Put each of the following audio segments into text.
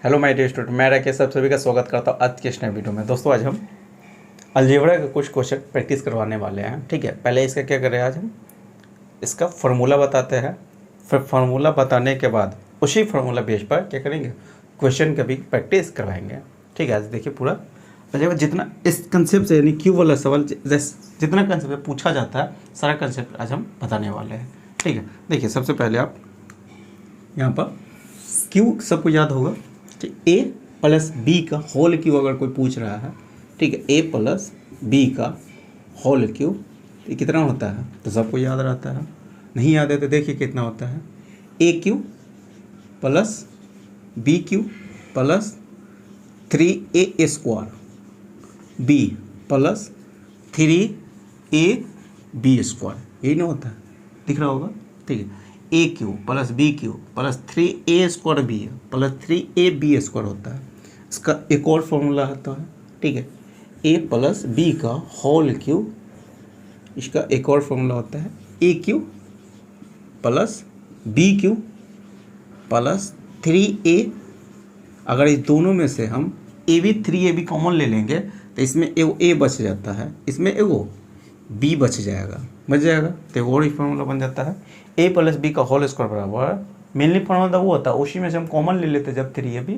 Hello my dear student, मैं राकेश सब सभी का स्वागत करता हूँ आज के इस नए वीडियो में। दोस्तों आज हम अलजेब्रा के कुछ क्वेश्चन प्रैक्टिस करवाने वाले हैं। ठीक है, पहले इसका क्या करें, आज हम इसका फार्मूला बताते हैं। फिर फार्मूला बताने के बाद उसी फार्मूला बेस पर क्या करेंगे, क्वेश्चन का भी प्रैक्टिस करवाएंगे। ठीक है, आज देखिए पूरा अलजेब्रा जितना इस कंसेप्ट से यानी क्यू वाला सवाल जितना कंसेप्ट पूछा जाता है सारा कंसेप्ट आज हम बताने वाले हैं। ठीक है, देखिए सबसे पहले आप यहाँ पर क्यू सबको याद होगा कि ए प्लस बी का होल क्यू अगर कोई पूछ रहा है, ठीक है, ए प्लस बी का होल क्यू ये कितना होता है, तो सबको याद रहता है। नहीं याद है तो देखिए कितना होता है, a cube plus b cube plus 3a square b plus 3ab square, यही ना होता है, दिख रहा होगा। ठीक है, a cube plus b cube plus 3a square b plus 3ab square होता है। इसका एक और फॉर्मूला आता है, ठीक है, ए प्लस बी का होल क्यू, इसका एक और फॉर्मूला होता है a cube plus b cube plus 3a। अगर इस दोनों में से हम ए बी 3ab कॉमन ले लेंगे तो इसमें एगो ए बच जाता है, इसमें एगो बी बच जाएगा, तो और ही फॉर्मूला बन जाता है ए प्लस बी का होल स्क्वायर बराबर, मेनली फॉर्मूला वो होता है, उसी में से हम कॉमन ले लेते हैं जब 3ab,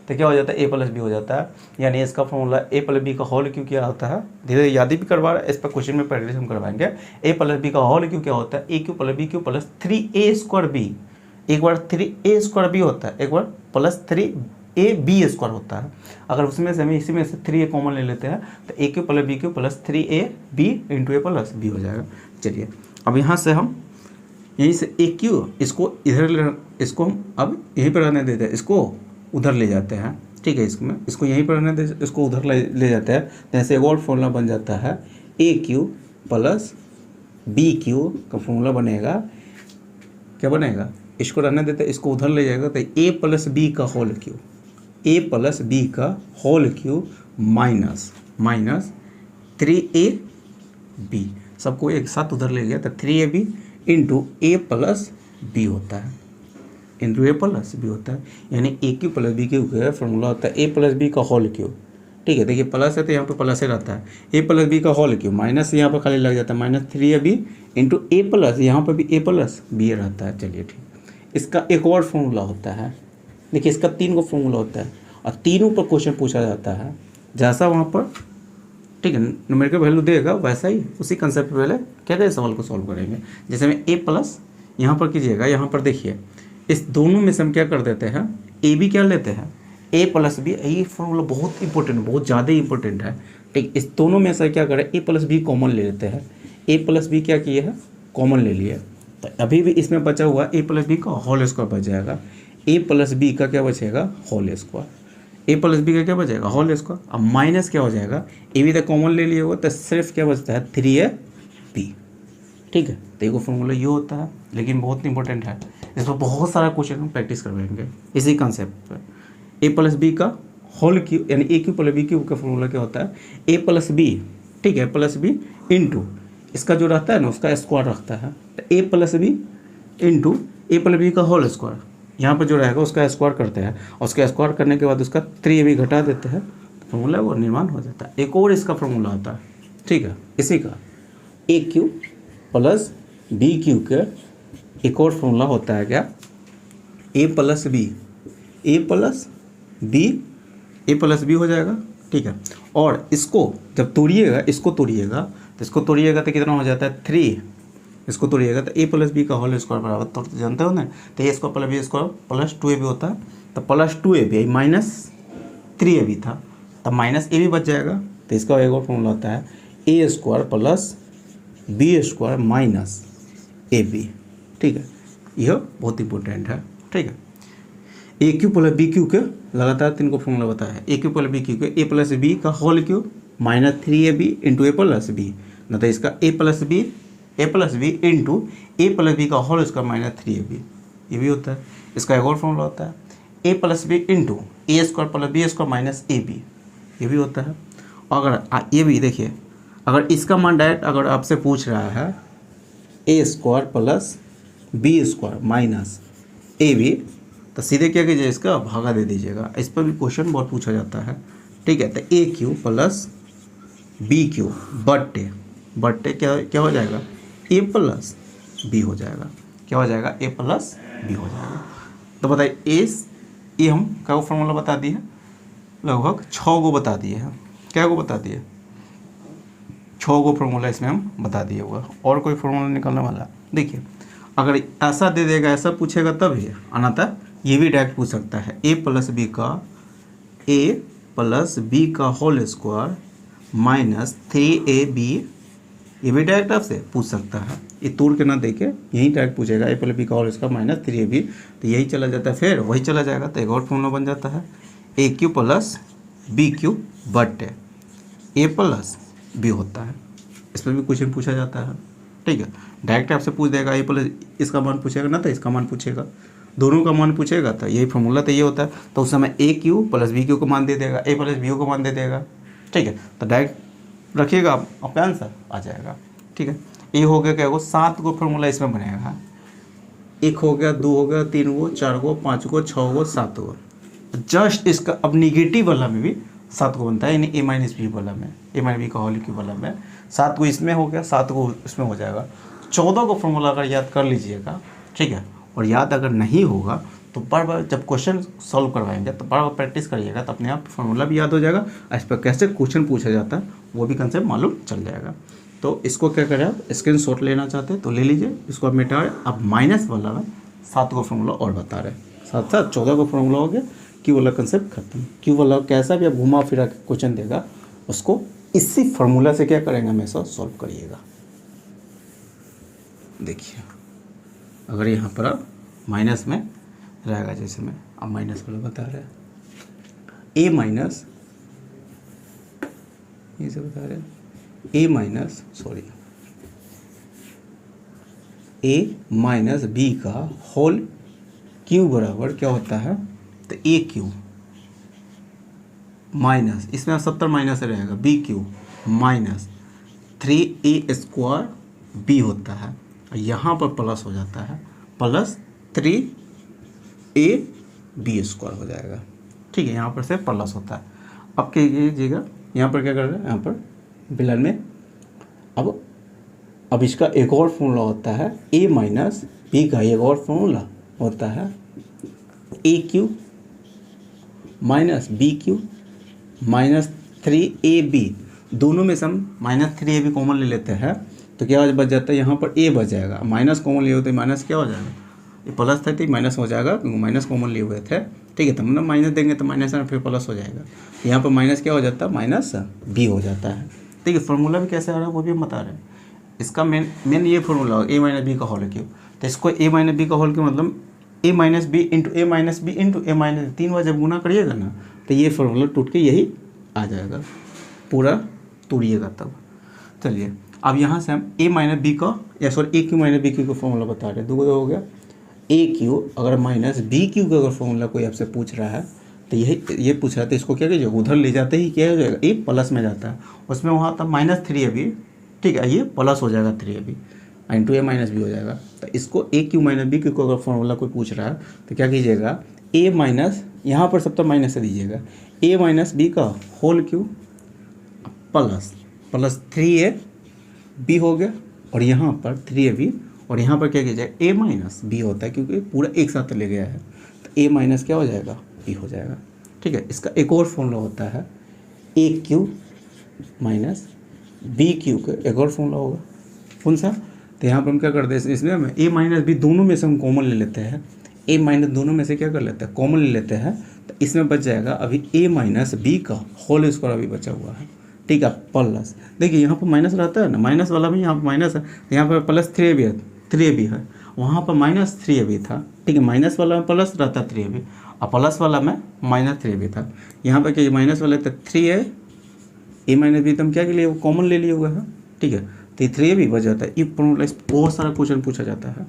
तो क्या हो जाता है ए प्लस बी हो जाता है। यानी इसका फॉर्मूला ए प्लस बी का होल क्यू क्या होता है, धीरे धीरे याद भी करवा रहा है, इस पर क्वेश्चन में प्रैक्टिस हम करवाएंगे। ए प्लस बी का होल क्यू क्या होता है, a cube plus b cube plus 3a square b, एक बार 3a स्क्वायर बी होता है, एक बार प्लस 3ab स्क्वायर होता है। अगर उसमें से हम इसी में से 3a कॉमन ले लेते हैं तो a cube plus b cube plus 3ab into a plus b हो जाएगा। चलिए अब यहाँ से हम यहीं से ए क्यू इसको इधर इसको हम अब यहीं पर रहने देते हैं, इसको उधर ले जाते हैं। ठीक है, इसको यहीं पर रहने दे, इसको उधर ले जाते हैं, तो ऐसे एक और फॉर्मूला बन जाता है a cube plus b cube का फॉर्मूला बनेगा, क्या बनेगा, इसको रहने देते हैं, इसको उधर ले जाएगा तो ए प्लस बी का होल क्यू, ए प्लस बी का होल क्यू माइनस 3ab, सबको एक साथ उधर ले गया तो 3ab into a plus B होता है, इंटू ए प्लस बी होता है। यानी ए क्यू प्लस बी क्यू का फॉर्मूला होता है ए प्लस बी का होल क्यू। ठीक है, देखिए प्लस है तो यहाँ पे प्लस ही रहता है, ए प्लस बी का होल क्यू माइनस यहाँ पर खाली लग जाता है minus 3ab into a plus, यहाँ पर भी ए प्लस बी रहता है। चलिए ठीक, इसका एक और फॉर्मूला होता है, देखिए इसका 3 को फॉर्मूला होता है और तीनों पर क्वेश्चन पूछा जाता है, जैसा वहाँ पर ठीक है न्यूमेरिकल वैल्यू देगा वैसा ही उसी कंसेप्ट पे पहले क्या करें, सवाल को सॉल्व करेंगे। जैसे में ए प्लस यहाँ पर कीजिएगा, यहाँ पर देखिए इस दोनों में से हम क्या कर देते हैं, ए बी क्या लेते हैं, ए प्लस बी, ये फॉर्मूला बहुत इंपॉर्टेंट, बहुत ज़्यादा इंपॉर्टेंट है। ठीक, इस दोनों में से क्या करें, ए प्लस बी कॉमन ले लेते हैं, ए प्लस बी क्या किए हैं, कॉमन ले लिए, तो अभी भी इसमें बचा हुआ ए प्लस बी का होल स्क्वायर बच जाएगा, ए प्लस बी का क्या बचेगा, whole square, a plus b का क्या बचेगा, होल स्क्वायर। अब माइनस क्या हो जाएगा, ए बी तक कॉमन ले लिए होगा तो सिर्फ क्या बचता है 3ab। ठीक है, तो एक फॉर्मूला ये होता है, लेकिन बहुत इंपॉर्टेंट है, इस पर बहुत सारा क्वेश्चन हम प्रैक्टिस करवाएंगे इसी कंसेप्ट पर। ए प्लस बी का होल क्यू यानी ए क्यू प्लस बी क्यू का फॉर्मूला क्या होता है, ए प्लस बी, ठीक है, प्लस बी इंटू इसका जो रहता है ना उसका स्क्वायर रखता है, तो a plus b into a plus b का होल स्क्वायर, यहाँ पर जो रहेगा उसका स्क्वायर करते हैं और उसका स्क्वायर करने के बाद उसका 3ab घटा देते हैं, तो फॉर्मूला वो निर्माण हो जाता है। एक और इसका फॉर्मूला होता है, ठीक है, इसी का ए क्यू प्लस बी क्यू के एक और फॉर्मूला होता है क्या, ए प्लस बी, ए प्लस बी, ए प्लस बी हो जाएगा। ठीक है, और इसको जब तोड़िएगा, इसको तोड़िएगा तो कितना हो जाता है 3, इसको तोड़िएगा तो ए प्लस बी का होल स्क्वायर बराबर, तो जानते हो ना, तो a square plus b square plus 2ab होता है, तो प्लस 2ab माइनस 3ab था, तब माइनस ए बी बच जाएगा, तो इसका एक और फॉर्मूला होता है a square plus b square minus a b. ठीक है, यह बहुत इंपॉर्टेंट है। ठीक है, a cube plus b cube के लगातार 3 को फॉर्मूला बताया है, a cube plus b cube के ए प्लस बी का whole cube minus 3ab into a plus b, न तो इसका a plus b into a plus b का होल स्क्वायर माइनस 3ab, ये भी होता है। इसका एक और फॉर्मूला होता है a plus b into a square plus b square minus a b, ये भी होता है। अगर ये भी देखिए, अगर इसका मान डायरेक्ट अगर आपसे पूछ रहा है a square plus b square minus a b, तो सीधे क्या कीजिए, इसका भागा दे दीजिएगा। इस पर भी क्वेश्चन बहुत पूछा जाता है, ठीक है। तो a cube plus b Q बट्टे क्या क्या हो जाएगा, ए प्लस बी हो जाएगा। क्या हो जाएगा, ए प्लस बी हो जाएगा। तो बताइए ये हम क्या फॉर्मूला बता दिए, लगभग 6 गो बता दिए हैं। क्या गो बता दिए, 6 गो फॉर्मूला इसमें हम बता दिए हुआ। और कोई फॉर्मूला निकलने वाला, देखिए अगर ऐसा दे देगा, ऐसा पूछेगा तब ही आना था। ये भी डायरेक्ट पूछ सकता है, ए प्लस बी का होल स्क्वायर माइनस 3ab, ये भी डायरेक्ट आपसे पूछ सकता है। ये तोड़ के ना देके यही डायरेक्ट पूछेगा, ए प्लस बी का होल स्क्वायर माइनस 3ab, तो यही चला जाता है, फिर वही चला जाएगा। तो एक और फॉर्मूला बन जाता है, a cube plus b Q बट्टे ए प्लस बी होता है। इस पर भी क्वेश्चन पूछा जाता है, ठीक है। डायरेक्ट आपसे पूछ देगा, ए प्लस इसका मान पूछेगा ना, तो इसका मान पूछेगा, दोनों का मान पूछेगा। तो यही फॉर्मूला तो ये होता है। तो उस समय ए क्यू प्लस बी क्यू को मान दे देगा, ए प्लस बी को मान दे देगा, ठीक है। तो डायरेक्ट रखिएगा, आपका आंसर आ जाएगा, ठीक है। ये हो गया क्या, 7 गो फॉर्मूला इसमें बनेगा। 1 हो गया, 2 हो गया, 3 गो, 4 गो, 5 गो, 6 गो, 7 गो। जस्ट इसका अब निगेटिव वाला में भी 7 को बनता है, यानी ए माइनस बी वाला में, ए माइनस बी का होल क्यूब वाला में 7 को इसमें हो गया, 7 को इसमें हो जाएगा। 14 को फॉर्मूला अगर याद कर लीजिएगा, ठीक है। और याद अगर नहीं होगा तो बार बार जब क्वेश्चन सॉल्व करवाएंगे तो बार बार प्रैक्टिस करिएगा, तो अपने आप फॉर्मूला भी याद हो जाएगा। इस पर कैसे क्वेश्चन पूछा जाता है वो भी कंसेप्ट मालूम चल जाएगा। तो इसको क्या करें, आप स्क्रीन शॉट लेना चाहते हैं तो ले लीजिए, इसको आप मिटा रहे। अब माइनस वाला में 7 को फॉर्मूला और बता रहे, साथ साथ 14 को फॉर्मूला हो गया, क्यू वाला कंसेप्ट खत्म। क्यू वाला कैसा भी आप घुमा फिरा क्वेश्चन देगा, उसको इसी फॉर्मूला से क्या करेंगे, हमेशा सॉल्व करिएगा। देखिए अगर यहाँ पर आप माइनस में रहेगा, जैसे मैं अब माइनस वाला बता रहे हैं, ए माइनस ये से बता रहे हैं, ए माइनस बी का होल क्यू बराबर क्या होता है, तो ए क्यू माइनस, इसमें 70 माइनस रहेगा, b cube minus 3a square b होता है। यहाँ पर प्लस हो जाता है, प्लस 3a बी स्क्वायर हो जाएगा, ठीक है। यहाँ पर से प्लस होता है। अब क्या कीजिएगा, यहाँ पर क्या कर रहे हैं, यहाँ पर बिलन में अब इसका एक और फॉर्मूला होता है, a माइनस बी का एक और फॉर्मूला होता है, a cube minus b cube minus 3ab। दोनों में से हम माइनस 3ab कॉमन ले लेते हैं तो क्या बच जाता है, यहाँ पर a बच जाएगा। माइनस कॉमन लिए होते माइनस क्या हो जाएगा, ये प्लस था तो माइनस हो जाएगा, क्योंकि माइनस कॉमन लिए हुए थे, ठीक है। तो मतलब माइनस देंगे तो माइनस है, फिर प्लस हो जाएगा। यहाँ पर माइनस क्या हो जाता है, माइनस b हो जाता है, ठीक है। फॉर्मूला भी कैसे आ रहा है वो भी हम बता रहे हैं। इसका मेन ये फॉर्मूला ए माइनस बी का होल क्यूब। तो इसको ए माइनस बी का होल क्यूब मतलब ए माइनस बी इंटू ए माइनस बी इंटू ए माइनस, 3 बार जब गुना करिएगा ना तो ये फॉर्मूला टूट के यही आ जाएगा, पूरा तोड़िएगा तब। चलिए अब यहाँ से हम ए माइनस बी का या सॉरी ए क्यू माइनस बी क्यू का फॉर्मूला बता रहे हैं। 2 हो गया, ए क्यू अगर माइनस बी क्यू का अगर फॉर्मूला कोई आपसे पूछ रहा है तो ये पूछ रहा है, तो इसको क्या कीजिए, उधर ले जाते ही क्या हो जाएगा, ए प्लस में जाता है, उसमें वहाँ था माइनस 3ab, ठीक है। ये प्लस हो जाएगा 3ab इंटू ए माइनस बी हो जाएगा। तो इसको ए क्यू माइनस बी क्यू को अगर फॉर्मूला कोई पूछ रहा है तो क्या कीजिएगा, ए माइनस यहाँ पर सब तो माइनस से दीजिएगा, ए माइनस बी का होल क्यू प्लस 3ab हो गया, और यहाँ पर 3ab, और यहाँ पर क्या कीजिएगा, ए माइनस बी होता है क्योंकि पूरा एक साथ ले गया है, तो ए माइनस क्या हो जाएगा, बी हो जाएगा, ठीक है। इसका एक और फॉर्मूला होता है, a cube minus b cube का एक और फॉर्मूला होगा, कौन सा, तो यहाँ पर हम क्या करते हैं, इसमें हम ए माइनस बी दोनों में से हम कॉमन ले लेते हैं, ए माइनस दोनों में से क्या कर लेते हैं, कॉमन ले लेते हैं। तो इसमें बच जाएगा अभी ए माइनस बी का होल स्क्वायर अभी बचा हुआ है, ठीक है, प्लस। देखिए यहाँ पर माइनस रहता है ना, माइनस वाला भी यहाँ पर माइनस है, तो यहाँ पर प्लस 3ab है, वहाँ पर माइनस 3ab था, ठीक है। माइनस वाला में प्लस रहता है 3ab, और प्लस वाला में माइनस 3ab था। यहाँ पर क्या माइनस वाला तो 3a ए माइनस बी तो हम क्या के लिए कॉमन ले लिए हुआ है, ठीक है। तो ये 3ab बच जाता है। ये फॉर्मूला बहुत सारा क्वेश्चन पूछा जाता है,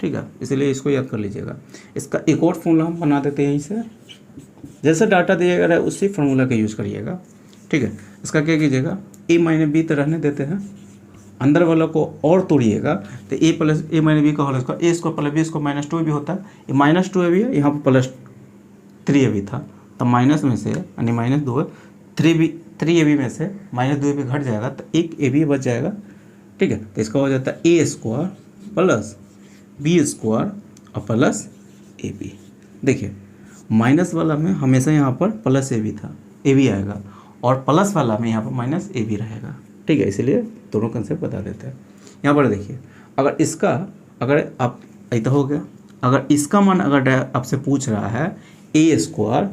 ठीक है, इसलिए इसको याद कर लीजिएगा। इसका एक और फॉर्मूला हम बना देते हैं यहीं से, जैसे डाटा दिया गया है उसी फॉर्मूला का यूज़ करिएगा, ठीक है। इसका क्या कीजिएगा, ए माइनस बी तो रहने देते हैं, अंदर वाला को और तोड़िएगा तो a plus a minus b का whole square, a square plus b square minus two भी होता है, ये माइनस टू ए भी है, यहाँ पर प्लस थ्री ए भी था, तो माइनस में से यानी माइनस दो है, थ्री ए बी में से माइनस दो ए बी घट जाएगा तो एक ए बी बच जाएगा। ठीक है, तो इसका हो जाता है a square plus b square और प्लस ए बी। देखिए माइनस वाला में हमेशा यहाँ पर प्लस ए बी था, ए बी आएगा, और प्लस वाला में यहाँ पर माइनस ए बी रहेगा। ठीक है, इसीलिए दोनों कंसेप्ट बता देते हैं। यहाँ पर देखिए अगर इसका अगर आप ऐसा हो गया, अगर इसका मान अगर आपसे पूछ रहा है a square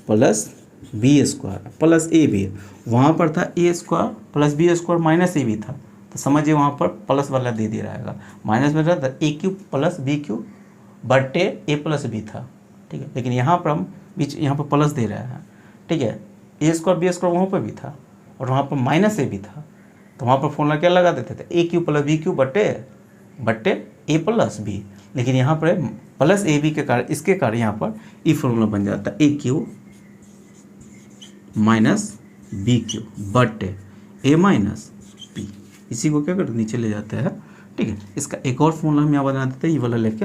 plus b square plus a b, वहाँ पर था a square plus b square minus a b था, तो समझिए वहाँ पर प्लस वाला दे दिया रहेगा, माइनस में रहता ए क्यूब प्लस बी क्यूब बटे ए प्लस बी था। ठीक है, लेकिन यहाँ पर हम बीच यहाँ पर प्लस दे रहे हैं। ठीक है, ए स्क्वायर बी स्क्वायर वहाँ पर भी था और वहाँ पर माइनस ए भी था, तो वहाँ पर फॉर्मूला क्या लगा देते थे, ए क्यू प्लस बी क्यू बटे ए प्लस बी, लेकिन यहाँ पर प्लस ए बी के कारण इसके कारण यहाँ पर ई फॉर्मूला बन जाता है a cube minus b cube बटे ए माइनस बी, इसी को क्या करते नीचे ले जाते हैं। ठीक है, इसका एक और फॉर्मूला हम यहाँ बना देते हैं, ये वाला लेके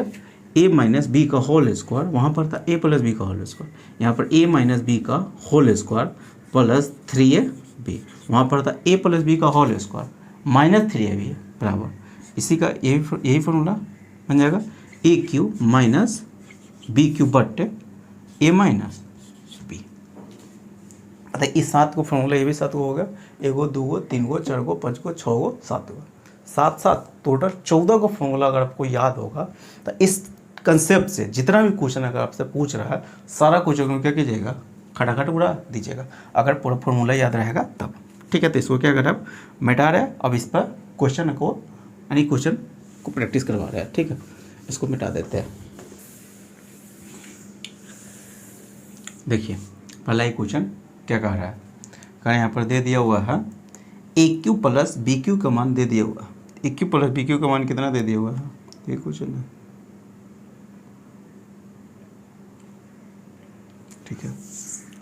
ए माइनस बी का होल स्क्वायर, वहाँ पर था ए प्लस बी का होल स्क्वायर, यहाँ पर ए माइनस बी का whole square plus three a b, वहाँ पर था ए प्लस बी का whole square minus three a b बराबर, इसी का यही फॉर्मूला बन जाएगा a cube minus b cube बटे ए माइनस बी। अतः इस सात को फॉर्मूला ये भी सात को हो गया, एगो दूगो तीन गो चार गो पाँच गो छः गो सात गो, सात सात टोटल 14 का फॉर्मूला अगर आपको याद होगा तो इस कंसेप्ट से जितना भी क्वेश्चन अगर आपसे पूछ रहा है सारा क्वेश्चन क्या कीजिएगा, खटाखट उड़ा दीजिएगा अगर पूरा फॉर्मूला याद रहेगा तब। ठीक है, तो इसको क्या कर रहे हैं, मिटा रहे हैं, अब इस पर क्वेश्चन को यानी क्वेश्चन को प्रैक्टिस करवा रहे हैं। ठीक है, इसको मिटा देते हैं। देखिए पहला ही क्वेश्चन क्या कह रहा है, कह यहाँ पर दे दिया हुआ है a cube plus b cube का मान दे दिया हुआ है, a cube plus b cube का मान कितना दे दिया हुआ है, ये क्वेश्चन है। ठीक है,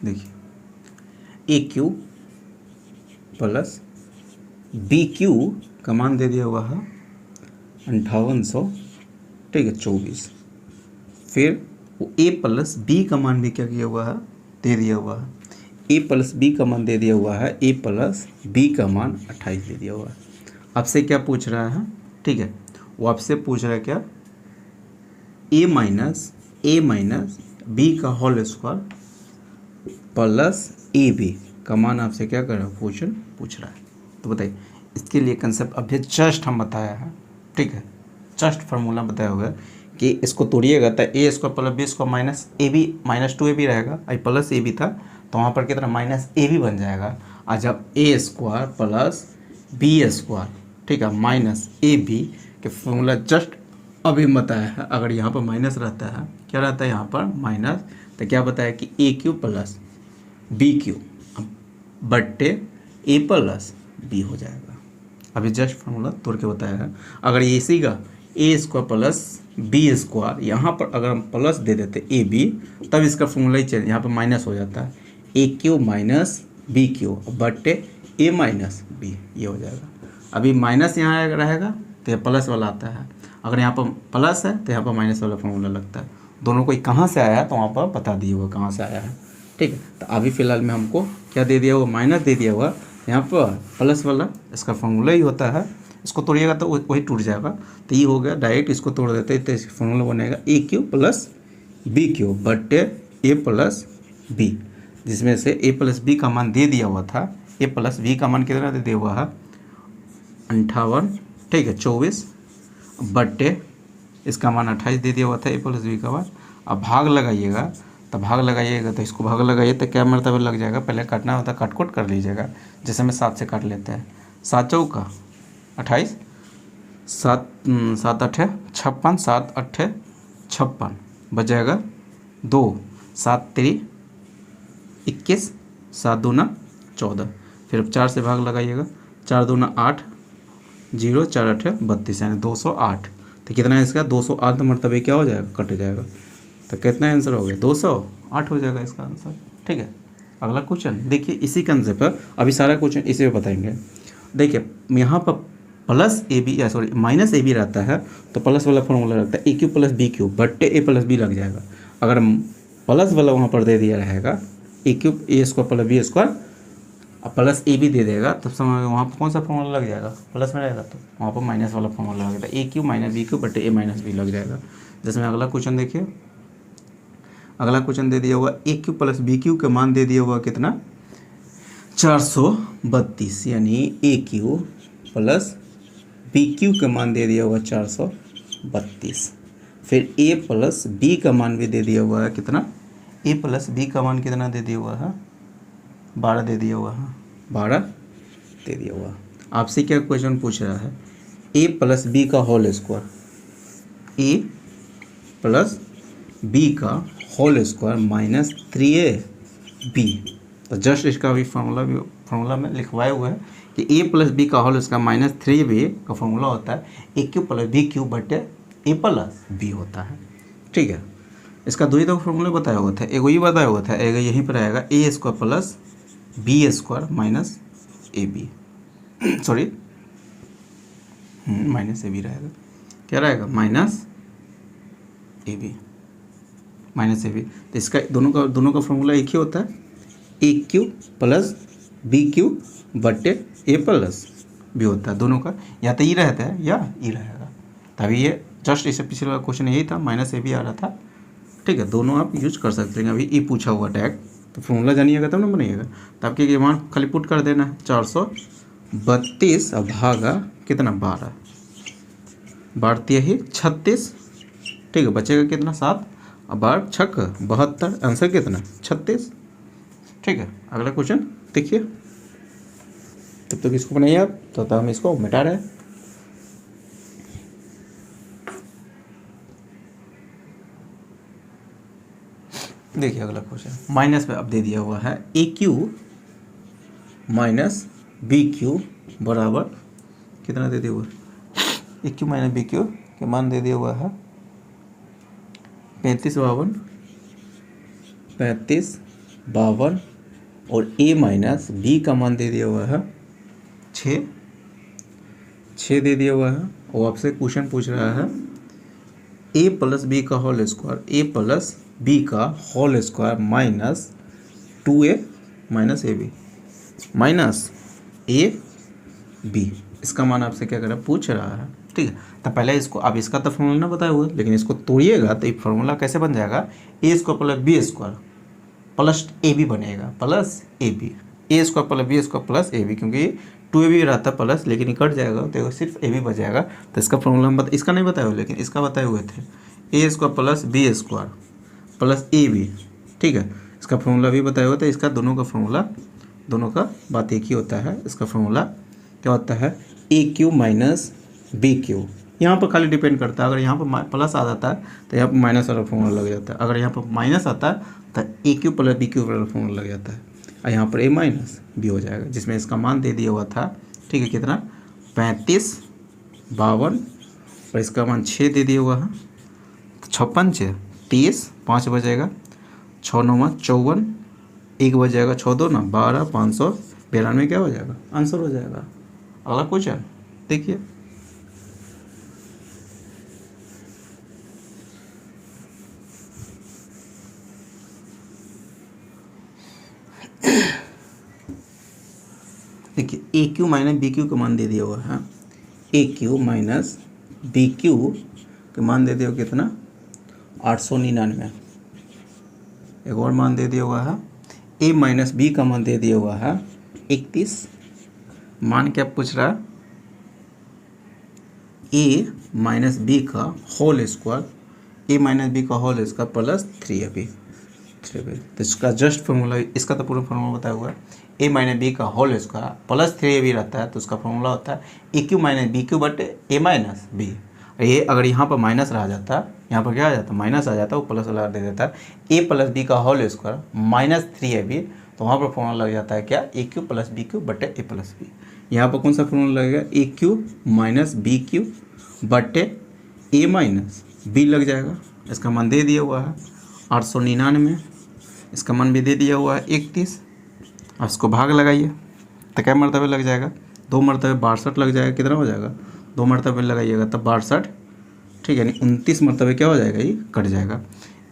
देखिए ए क्यू प्लस बी क्यू का मान दे दिया हुआ है 5800, ठीक है 24, फिर वो ए प्लस बी का मान भी क्या किया हुआ है, दे दिया हुआ है, ए प्लस बी का मान दे दिया हुआ है, ए प्लस बी का मान 28 दे दिया हुआ है। आपसे क्या पूछ रहा है, ठीक है वो आपसे पूछ रहा है क्या, ए माइनस बी का whole square plus a b का मान आपसे क्या कर रहा है, क्वेश्चन पूछ रहा है। तो बताइए इसके लिए कंसेप्ट अभी जस्ट हम बताया है। ठीक है, जस्ट फार्मूला बताया हुआ है कि इसको तोड़िएगा तो a square plus b square minus a b minus two a b रहेगा, आई प्लस ए बी था तो वहाँ पर कितना माइनस ए बी बन जाएगा। आज जब ए स्क्वायर प्लस बी स्क्वायर, ठीक है माइनस ए बी के फॉर्मूला जस्ट अभी बताया है, अगर यहाँ पर माइनस रहता है, क्या रहता है यहाँ पर माइनस, तो क्या बताया कि ए क्यू प्लस बी क्यू बट्टे ए प्लस बी हो जाएगा। अभी जस्ट फॉर्मूला तोड़ के बताया है। अगर ये इसी का ए स्क्वायर प्लस बी स्क्वायर, यहाँ पर अगर हम प्लस दे देते ए बी, तब इसका फॉर्मूला ही चेंज, यहाँ पर माइनस हो जाता है, a cube minus b Q बट्टे ए माइनस बी, ये हो जाएगा। अभी माइनस यहाँ रहेगा तो प्लस वाला आता है, अगर यहाँ पर प्लस है तो यहाँ पर माइनस वाला फॉर्मूला लगता है। दोनों कोई कहाँ से आया है तो वहाँ पर बता दिए हुआ कहाँ से आया है। ठीक है, तो अभी फ़िलहाल में हमको क्या दे दिया हुआ, माइनस दे दिया हुआ, यहाँ पर प्लस वाला इसका फॉर्मूला ही होता है, इसको तोड़िएगा तो वही टूट जाएगा। तो ये हो गया, डायरेक्ट इसको तोड़ देते हैं तो इसका फॉर्मूला बनेगा ए क्यू प्लस बी क्यू बट्टे ए प्लस बी, जिसमें से ए प्लस बी का मान दे दिया हुआ था, ए प्लस बी का मान कितना दे दिया हुआ है 58, ठीक है 24 बट्टे इसका मान 28 दे दिया हुआ था ए प्लस बी का मान। अब भाग लगाइएगा तो इसको भाग लगाइए तो क्या मरतबा लग जाएगा, पहले काटना होता है काट कर लीजिएगा, जैसे मैं 7 से काट लेते हैं, 7 चौका 28, 7 8 56, 7 8 56 बच जाएगा 2, 7 3 21, 7 दूना 14, फिर 4 से भाग लगाइएगा, 4 दूना 8, 0 4 8 32 यानी 208। तो कितना है इसका 208 मरतबे क्या हो जाएगा, कट जाएगा। तो कितना आंसर हो गया 208 हो जाएगा इसका आंसर। ठीक है, अगला क्वेश्चन देखिए इसी कंसेप्ट पर, अभी सारा क्वेश्चन इसी पे बताएंगे। देखिए यहाँ पर प्लस ए बी या सॉरी माइनस ए बी रहता है तो प्लस वाला फॉर्मूला लगता है a cube plus b Q बट्टे ए प्लस बी लग जाएगा। अगर प्लस वाला वहाँ पर दे दिया रहेगा a cube a square plus b square plus a भी दे देगा तब समझ वहाँ पर कौन सा फॉर्मूला लग जाएगा, प्लस में रहेगा तो वहाँ पर माइनस वाला फॉर्मूला लगेगा, ए क्यू माइनस बी क्यू बटे ए माइनस बी लग जाएगा। जिसमें अगला क्वेश्चन देखिए, अगला क्वेश्चन दे दिया हुआ ए क्यू प्लस बी क्यू का मान दे दिया हुआ कितना 432, यानी ए क्यू प्लस बी क्यू का मान दे दिया हुआ 432। फिर ए प्लस बी का मान भी दे दिया हुआ है कितना, ए प्लस बी का मान कितना दे दिया हुआ है 12 दे दिया हुआ है, 12 दे दिया हुआ। आपसे क्या क्वेश्चन पूछ रहा है, ए प्लस बी का whole square, a plus b का होल स्क्वायर माइनस 3ab। तो जस्ट इसका भी फार्मूला में लिखवाए हुए है कि ए प्लस बी का होल स्क्वायर माइनस 3ab का फार्मूला होता है a cube plus b cube बटे ए प्लस बी होता है। ठीक है, इसका दो ही तो फॉर्मूला बताया हुआ था, एक ही बताया हुआ था, एक यहीं पर आएगा a square plus b square minus a b sorry minus a b रहेगा, क्या रहेगा minus a b, minus a b. तो इसका दोनों का फॉर्मूला एक ही होता है a cube plus b cube बटे ए प्लस बी होता है दोनों का, या तो ई रहता है या ई रहेगा। तभी ये जस्ट इससे पिछले वाला क्वेश्चन यही था, माइनस ए बी आ रहा था। ठीक है, दोनों आप यूज कर सकते हैं। अभी ई पूछा हुआ टैग तो फॉर्मूला जानिएगा तब ना बनिएगा। तो आपके मान खाली पुट कर देना है 432 भागा कितना 12, 12 ही 36। ठीक है, बचेगा कितना 7 और 12 छक 72, आंसर कितना 36। ठीक है, अगला क्वेश्चन देखिए, तब तक इसको बनाइए आप, तो हम इसको मिटा रहे हैं। देखिए अगला क्वेश्चन माइनस में अब दे दिया हुआ है a cube minus b Q बराबर कितना दे दिया हुआ है, a cube minus b cube के मान दे दिया हुआ है 35 52 और ए माइनस बी का मान दे दिया हुआ है 6 दे दिया हुआ है। और आपसे क्वेश्चन पूछ रहा है ए प्लस बी का whole square, a plus b का whole square minus 2a minus a b minus a b, इसका मान आपसे क्या कर रहा है पूछ रहा है। ठीक है, तो पहले इसको, अब इसका तो फॉर्मूला ना बताया हुआ, लेकिन इसको तोड़िएगा तो एक फार्मूला कैसे बन जाएगा, a square plus b square plus a b बनेगा, plus a b, a square plus b square plus a b, क्योंकि 2ab रहता प्लस, लेकिन ये कट जाएगा तो सिर्फ ए बी बच जाएगा। तो इसका फॉर्मूला हम इसका नहीं बताया हुआ, लेकिन इसका बताए हुए थे a square plus b square plus a b. ठीक है, इसका फॉर्मूला भी बताया हुआ था। इसका दोनों का फॉर्मूला, दोनों का बात एक ही होता है। इसका फॉर्मूला क्या होता है a cube minus b Q, यहाँ पर खाली डिपेंड करता है। अगर यहाँ पर प्लस आ जाता है तो यहाँ पर माइनस वाला फॉर्मूला लग जाता है, अगर यहाँ पर माइनस आता है तो a cube plus b Q वाला फॉर्मूला लग जाता है, और यहाँ पर ए माइनस बी हो जाएगा, जिसमें इसका मान दे दिया हुआ था। ठीक है, कितना 35 52 और इसका मान 6 दे दिया हुआ है, 56 6 30 5 बजेगा, 6 9 54 1 बजेगा, 6 2 ना 12 592 क्या हो जाएगा आंसर हो जाएगा। अगला क्वेश्चन देखिए, देखिए ए क्यू माइनस बी क्यू का मान दे दिया हुआ है, a cube minus b cube का मान दे दिया कितना 899। एक और मान दे दिया हुआ है ए माइनस बी का मान दे दिया हुआ है 31। मान क्या पूछ रहा है, ए माइनस बी का होल स्क्वायर, ए माइनस बी का होल स्क्वायर प्लस 3ab। तो इसका जस्ट फॉर्मूला, इसका तो पूरा फॉर्मूला बताया हुआ है, ए माइनस बी का होल स्क्वायर प्लस 3ab रहता है, तो उसका फॉर्मूला होता है a cube minus b cube बटे ए माइनस बी। ये अगर यहाँ पर माइनस रह जाता, यहाँ पर क्या आ जाता माइनस आ जाता, वो प्लस वाला दे देता है ए प्लस बी का होल स्क्वायर माइनस 3ab, तो वहाँ पर फॉर्मूला लग जाता है क्या ए क्यू प्लस बी क्यू बटे ए प्लस बी। यहाँ पर कौन सा फॉर्मूला लगेगा ए क्यू माइनस बी क्यू बटे ए माइनस बी लग जाएगा। इसका मान दे दिया हुआ है 899, इसका मान भी दे दिया हुआ है 31। अब इसको भाग लगाइए तो क्या मरतबे लग जाएगा, 2 मरतबे 62 लग जाएगा, कितना हो जाएगा 2 मरतबे लगाइएगा तब 62, ठीक है, यानी 29 मरतबे क्या हो जाएगा, ये कट जाएगा।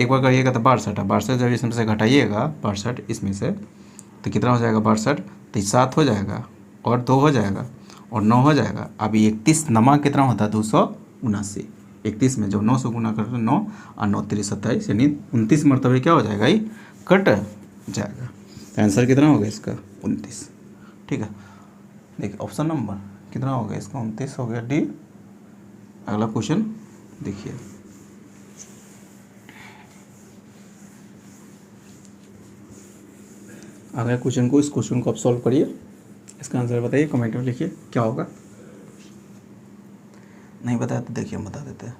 एक बार करिएगा तो 62 है, 62 जब इसमें से घटाइएगा 62 इसमें से तो कितना हो जाएगा 62, तो 7 हो जाएगा और 2 हो जाएगा और 9 हो जाएगा। अभी 31 नमा कितना होता है 279, 31 में जब 9 से गुना करते 9 और 9 3 27, यानी 29 मरतबे क्या हो जाएगा, ये कट जाएगा। तो आंसर कितना होगा इसका 29, ठीक है। देखिए ऑप्शन नंबर कितना हो गया इसका 29 हो गया, डी। अगला क्वेश्चन देखिए, अगले क्वेश्चन को, इस क्वेश्चन को आप सॉल्व करिए, इसका आंसर बताइए, कमेंट में लिखिए क्या होगा। नहीं बताया तो देखिए हम बता देते हैं।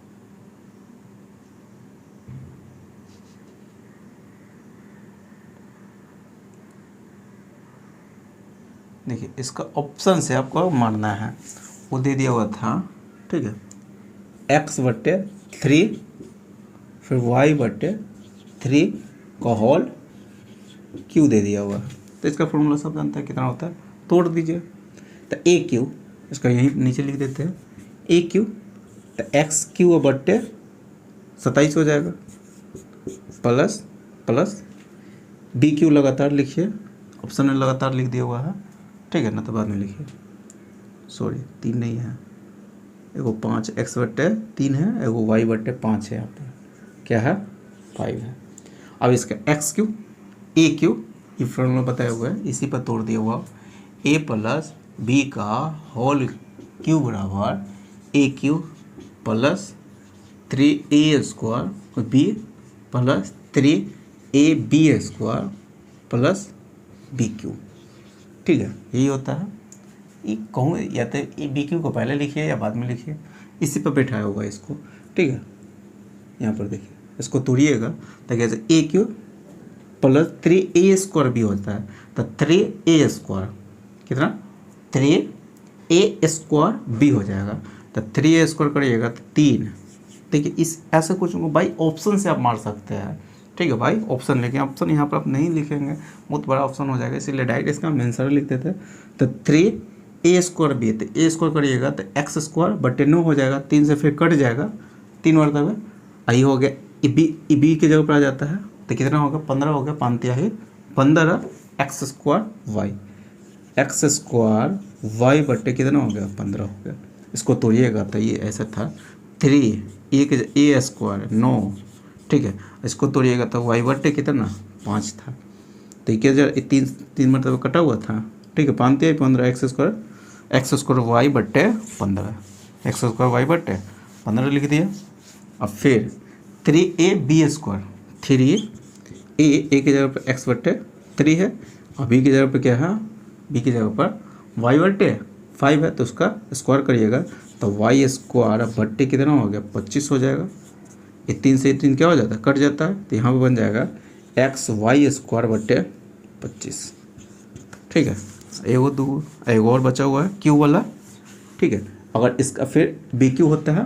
देखिए इसका ऑप्शन से आपको मारना है, वो दे दिया हुआ था, ठीक है, x/3 फिर y/3 का होल क्यू दे दिया हुआ है। तो इसका फॉर्मूला सब जानते हैं कितना होता है, तोड़ दीजिए। तो ए क्यू, इसका यहीं नीचे लिख देते हैं, ए क्यू तो x³/27 हो जाएगा, प्लस प्लस बी क्यू लगातार लिखिए, ऑप्शन में लगातार लिख दिया हुआ है, ठीक है ना, तो बाद में लिखिए, सॉरी 3 नहीं है, एगो 5 x/3 है, एगो y/5 है, यहाँ पर क्या है 5 है। अब इसका x³ ए क्यू, ये फॉर्मूला बताया हुआ है, इसी पर तोड़ दिया हुआ, a प्लस बी का होल क्यू बराबर a cube plus 3a² b plus 3ab² plus b cube, ठीक है, यही होता है। ये कहूँ या तो ए बी क्यू को पहले लिखिए या बाद में लिखिए, इसी पर बैठाया होगा इसको, ठीक है। यहाँ पर देखिए इसको तोड़िएगा तो कैसे ए क्यू प्लस 3a² भी होता है, तो 3a² कितना 3a² भी हो जाएगा, तो 3a² करिएगा तो 3। देखिए इस ऐसे क्वेश्चन को भाई ऑप्शन से आप मार सकते हैं, ठीक है भाई, ऑप्शन लेके, ऑप्शन यहाँ पर आप नहीं लिखेंगे बहुत बड़ा ऑप्शन हो जाएगा, इसलिए डायरेक्ट इसका हम आंसर लिख देते हैं। तो 3a² भी है, तो a² करिएगा तो x²/9 हो जाएगा, 3 से फिर कट जाएगा 3 मरतबे, आई हो गया बी की जगह पर आ जाता है, तो कितना होगा 15 हो गया, 5 तिहाई 15 x² y कितना हो गया 15 हो गया। इसको तोड़िएगा तो ये ऐसा था 3 a² 9, ठीक है, इसको तोड़िएगा तो y/, कितना 5 था, तो ये क्या 3 मतलब कटा हुआ था, ठीक है, 5 तिहाई 15 x² y/15 x² y/15 लिख दिया। अब फिर 3ab², 3a की जगह पर x/3 है, और b की जगह पर क्या है, b की जगह पर y/5 है, तो उसका स्क्वायर करिएगा तो y² कितना हो गया 25 हो जाएगा। ये 3 से 3 क्या हो जाता है, कट जाता है, तो यहाँ पर बन जाएगा xy²/25, ठीक है। एगो दो एगो और बचा हुआ है क्यू वाला, ठीक है। अगर इसका फिर बी क्यू होता है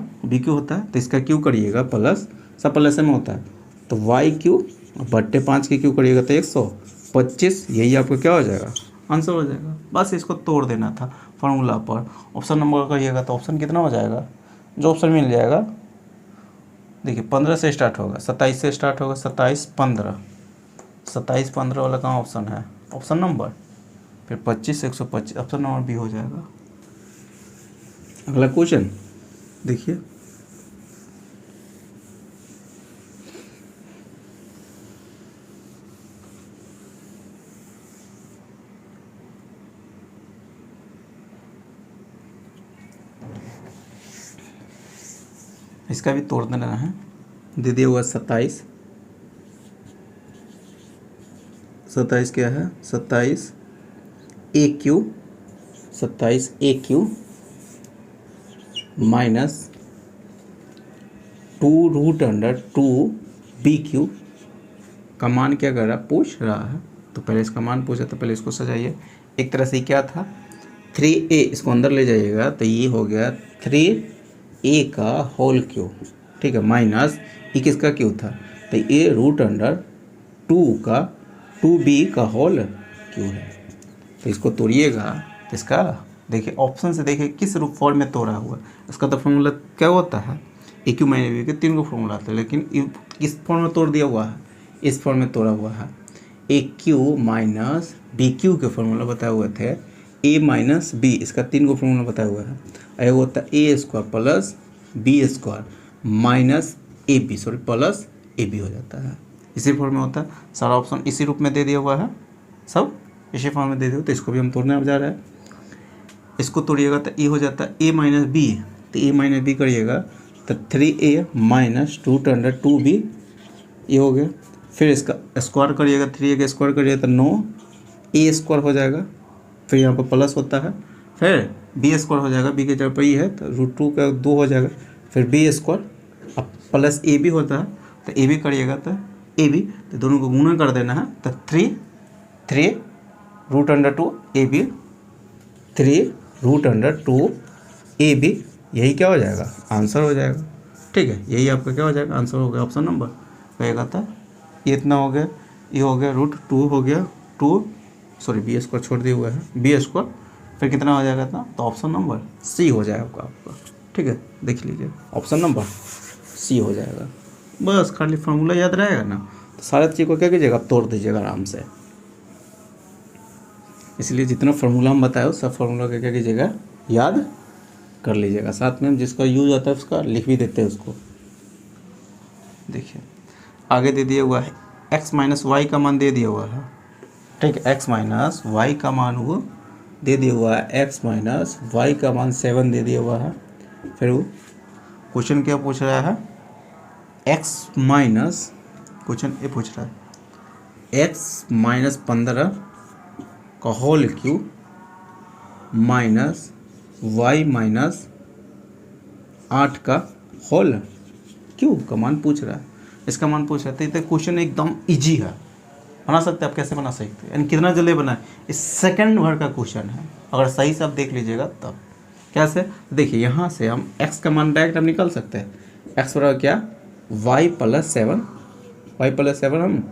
तो इसका क्यू करिएगा प्लस, सब प्लस में होता है, तो y³/5 की क्यू करिएगा तो 125, यही आपको क्या हो जाएगा आंसर हो जाएगा। बस इसको तोड़ देना था फार्मूला पर। ऑप्शन नंबर करिएगा तो ऑप्शन कितना हो जाएगा, जो ऑप्शन मिल जाएगा, देखिए 15 से स्टार्ट होगा, 27 से स्टार्ट होगा, 27 15 वाला कहाँ ऑप्शन है, ऑप्शन नंबर, फिर 25 125 ऑप्शन नंबर भी हो जाएगा। अगला क्वेश्चन देखिए, इसका भी तोड़ देना है, दे दिया हुआ 27 क्या है 27 माइनस 2√2 का मान क्या कर रहा है, पूछ रहा है, तो पहले इसका मान पूछा, तो पहले इसको सजाइए। एक तरह से क्या था 3a, इसको अंदर ले जाइएगा तो ये हो गया 3a का होल क्यू, ठीक है, माइनस ये किसका क्यू था, तो ये √2 का 2b का होल क्यू है। तो इसको तोड़िएगा तो इसका देखिए ऑप्शन से देखिए किस रूप फॉर्म में तोड़ा हुआ है। इसका तो फॉर्मूला क्या होता है, ए क्यू माइनस बी के 3 को फॉर्मूला आता है, लेकिन इस फॉर्म में तोड़ दिया हुआ है, इस फॉर्म में तोड़ा हुआ है। A cube minus b cube के फॉर्मूला बताए हुए थे, ए माइनस बी, इसका 3 को फॉर्मूला बताया हुआ है। यह होता है a square plus b square minus a b, sorry plus a b हो जाता है। इसी फॉर्म में होता है, सारा ऑप्शन इसी रूप में दे दिया हुआ है, सब इसी फॉर्म में दे दिया। तो इसको भी हम तोड़ने अब जा रहे हैं। इसको तोड़िएगा तो ए हो जाता है ए माइनस बी, तो ए माइनस बी करिएगा तो 3a माइनस 2/2b, ये हो गया। फिर इसका स्क्वायर करिएगा, 3a का स्क्वायर करिएगा तो 9a स्क्वायर हो जाएगा, फिर यहाँ पर प्लस होता है, फिर बी स्क्वायर हो जाएगा, बी के जगह पर ही है तो √2 का 2 हो जाएगा, फिर बी स्क्वायर, अब प्लस ए बी होता है तो ए बी करिएगा तो ए बी, तो दोनों को गुणा कर देना है तो 3 √2 ए बी, 3 √2 AB, यही क्या हो जाएगा, आंसर हो जाएगा। ठीक है, यही आपका क्या हो जाएगा, आंसर हो गया ऑप्शन नंबर। कहेगा था ये इतना हो गया, ये हो गया √2 हो गया 2, सॉरी बी स्क्वायर छोड़ दिया हुआ है, बी स्क्वायर, फिर कितना हो जाएगा था, तो ऑप्शन नंबर सी हो जाएगा आपका। ठीक है, देख लीजिए ऑप्शन नंबर सी हो जाएगा। बस खाली फार्मूला याद रहेगा ना, तो सारे चीज़ को क्या कीजिएगा, आप तोड़ दीजिएगा आराम से। इसलिए जितना फार्मूला हम बताए उस सब फार्मूला का क्या कीजिएगा, याद कर लीजिएगा। साथ में हम जिसका यूज आता है उसका लिख भी देते हैं उसको। देखिए आगे दे दिया हुआ है x माइनस वाई का मान दे दिया हुआ है। ठीक है, x माइनस वाई का मान वो दे दिया हुआ है, x माइनस वाई का मान 7 दे दिया हुआ है। फिर वो क्वेश्चन क्या पूछ रहा है, x माइनस, क्वेश्चन ये पूछ रहा है x माइनस 15 का whole cube minus y minus 8 का होल क्यूब का मान पूछ रहा है। इसका मान पूछ रहा है तो क्वेश्चन एकदम इजी है, बना सकते हैं आप। कैसे बना सकते हैं, यानी कितना जल्दी बनाए, इस सेकंड भर का क्वेश्चन है, अगर सही से आप देख लीजिएगा तब। कैसे, देखिए यहाँ से हम x का मान डायरेक्ट हम निकाल सकते हैं, x बराबर क्या, y प्लस 7 हम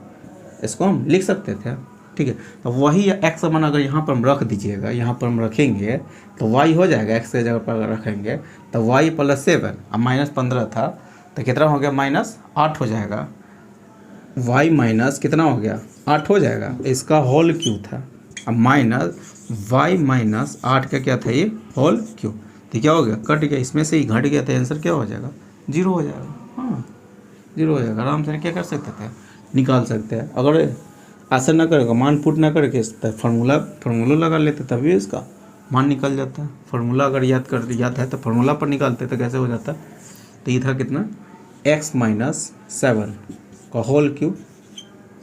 इसको हम लिख सकते थे। ठीक है, तो वही x का मान अगर यहाँ पर हम रख दीजिएगा, यहाँ पर हम रखेंगे तो y हो जाएगा, x के जगह पर अगर रखेंगे तो y प्लस 7, अब माइनस 15 था तो कितना हो गया, माइनस 8 हो जाएगा, y माइनस कितना हो गया, 8 हो जाएगा, इसका होल क्यूब था। अब माइनस y माइनस 8 का क्या था, ये होल क्यूब, तो क्या हो गया, कट गया, इसमें से ही घट गया, तो आंसर क्या हो जाएगा, 0 हो जाएगा। हाँ 0 हो जाएगा, आराम से क्या कर सकते थे, निकाल सकते हैं। अगर ऐसा ना करेगा, मान पुट ना करके फार्मूला लगा लेते तभी इसका मान निकल जाता है। फार्मूला अगर याद है तो फार्मूला पर निकालते तो कैसे हो जाता, तो ये था कितना, x माइनस 7 का होल क्यूब,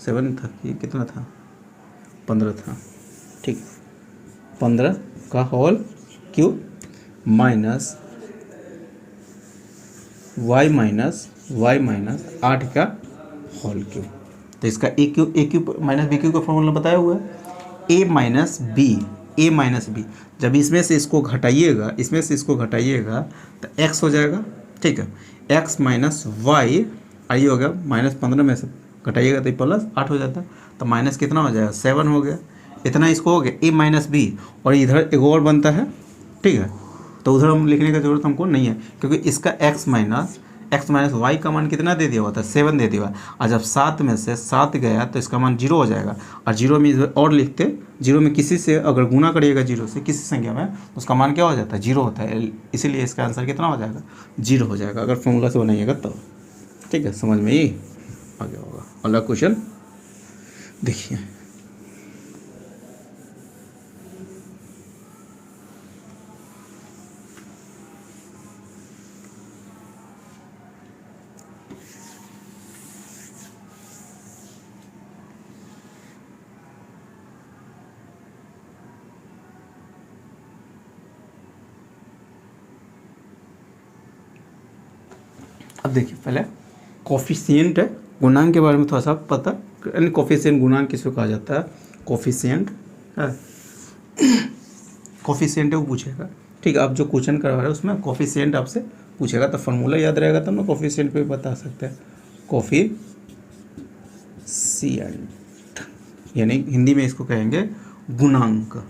7 था, ये कितना था, 15 था। ठीक, 15 का whole cube minus y minus 8 का होल क्यूब। तो इसका a cube minus b cube का फॉर्मूला बताया हुआ है, ए माइनस बी। जब इसमें से इसको घटाइएगा, तो x हो जाएगा। ठीक है, x माइनस वाई, आई हो गया माइनस 15 में से घटाइएगा तो प्लस 8 हो जाता है, तो माइनस कितना हो जाएगा, 7 हो गया। इतना इसको हो गया ए माइनस बी, और इधर एक और बनता है। ठीक है, तो उधर हम लिखने की जरूरत हमको नहीं है, क्योंकि इसका x माइनस वाई का मान कितना दे दिया हुआ था, 7 दे दिया हुआ। और जब 7 में से 7 गया तो इसका मान 0 हो जाएगा, और 0 में और लिखते, 0 में किसी से अगर गुना करिएगा 0 से किसी संख्या में, तो उसका मान क्या हो जाता है, 0 होता है। इसीलिए इसका आंसर कितना हो जाएगा, 0 हो जाएगा, अगर फॉर्मूला से बनाइएगा तो। ठीक है, समझ में ही आ गया होगा। अगला क्वेश्चन देखिए, अब देखिए पहले कोफिशिएंट है, गुणांक के बारे में थोड़ा सा पता, यानी कोफिशिएंट गुणांक किसको कहा जाता है, कोफिशिएंट है, कोफिशिएंट है वो पूछेगा। ठीक है, आप जो क्वेश्चन करवा रहे हैं उसमें कोफिशिएंट आपसे पूछेगा, तो फार्मूला याद रहेगा तब ना कोफिशिएंट पे बता सकते हैं। कोफिशिएंट, यानी हिंदी में इसको कहेंगे गुणांक।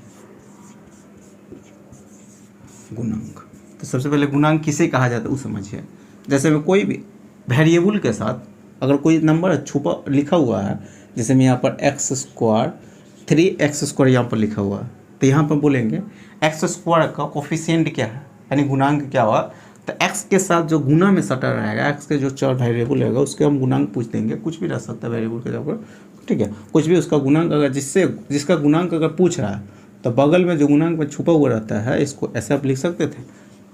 गुणांक। तो सबसे पहले गुणांक किसे कहा जाता है वो समझिए। जैसे मैं कोई भी वेरिएबल के साथ अगर कोई नंबर छुपा लिखा हुआ है, जैसे मैं यहाँ पर एक्स स्क्वायर 3x² यहाँ पर लिखा हुआ है, तो यहाँ पर बोलेंगे एक्स स्क्वायर का कोफिशिएंट क्या है, यानी गुणांक क्या हुआ। तो x के साथ जो गुना में सटा रहेगा, x के जो चार वेरिएबल रहेगा उसके हम गुणांक पूछ देंगे, कुछ भी रह सकता है वेरिएबल के जगह पर, ठीक है, कुछ भी उसका गुणांक अगर जिसका गुणांक अगर पूछ रहा है तो बगल में जो गुणांक में छुपा हुआ रहता है इसको ऐसे आप लिख सकते थे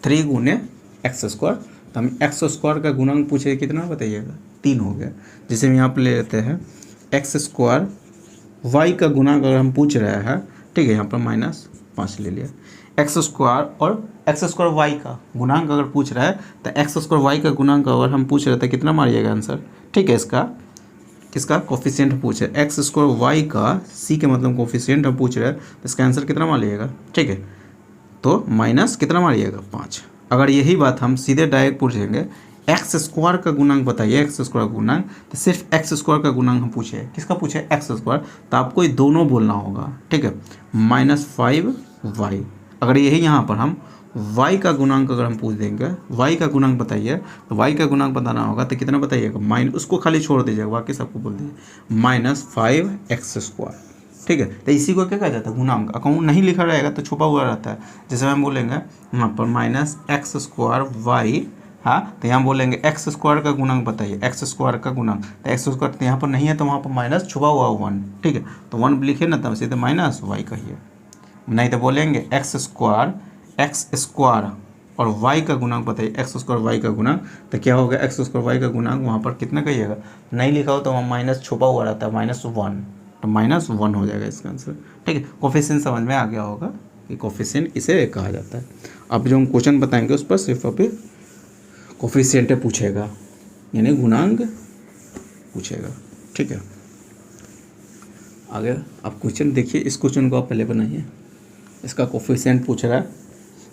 3 गुने x²। तो हम x² का गुणांक पूछे कितना बताइएगा, 3 हो गया। जैसे हम यहाँ पर ले लेते हैं x² y का गुणांक अगर हम पूछ रहे हैं, ठीक है, यहाँ पर -5 ले लिया। x² और x² y का गुणांक अगर पूछ रहा है तो x² y का गुणांक अगर हम पूछ रहे थे कितना मारिएगा आंसर, ठीक है, इसका कोफिशिएंट पूछ रहे x² y का, c के मतलब कोफिशिएंट हम पूछ रहे हैं, तो इसका आंसर कितना मारिएगा, ठीक है, तो माइनस कितना मारिएगा 5। अगर यही बात हम सीधे डायरेक्ट पूछेंगे x² का गुणांक बताइए, x² गुणांक, तो सिर्फ x² का गुणांक हम पूछे, किसका पूछे x², तो आपको ये दोनों बोलना होगा, ठीक है, -5y। अगर यही यहाँ पर हम y का गुणांक अगर हम पूछ देंगे, y का गुणांक बताइए, तो y का गुणांक बताना होगा, तो कितना बताइएगा, उसको खाली छोड़ दीजिएगा, बाकी सबको बोल दीजिए -5x², ठीक है। तो इसी को क्या कहा जाता है, गुणांक। अकाउंट नहीं लिखा रहेगा तो छुपा हुआ रहता है। जैसे हम बोलेंगे यहाँ पर -x² y, हाँ, तो यहाँ बोलेंगे x² का गुणांक बताइए, x² का गुणांक, तो x² तो यहाँ पर नहीं है तो वहाँ पर माइनस छुपा हुआ 1, ठीक है, तो 1 लिखे ना, तब सीधे -y कहिए, नहीं तो बोलेंगे x² और y का गुणांक बताइए, x² y का गुणांक, तो क्या होगा, x² y का गुणांक वहाँ पर कितना कहिएगा, नहीं लिखा हो तो वहाँ माइनस छुपा हुआ रहता है, -1, तो -1 हो जाएगा इसका आंसर, ठीक है। कोफिशिएंट समझ में आ गया होगा कि कोफिशिएंट किसे कहा जाता है। अब जो हम क्वेश्चन बताएंगे उस पर सिर्फ अभी कोफिशिएंट पूछेगा, यानी गुणांक पूछेगा, ठीक है। आगे आप क्वेश्चन देखिए, इस क्वेश्चन को आप पहले बनाइए, इसका कोफिशिएंट पूछ रहा है,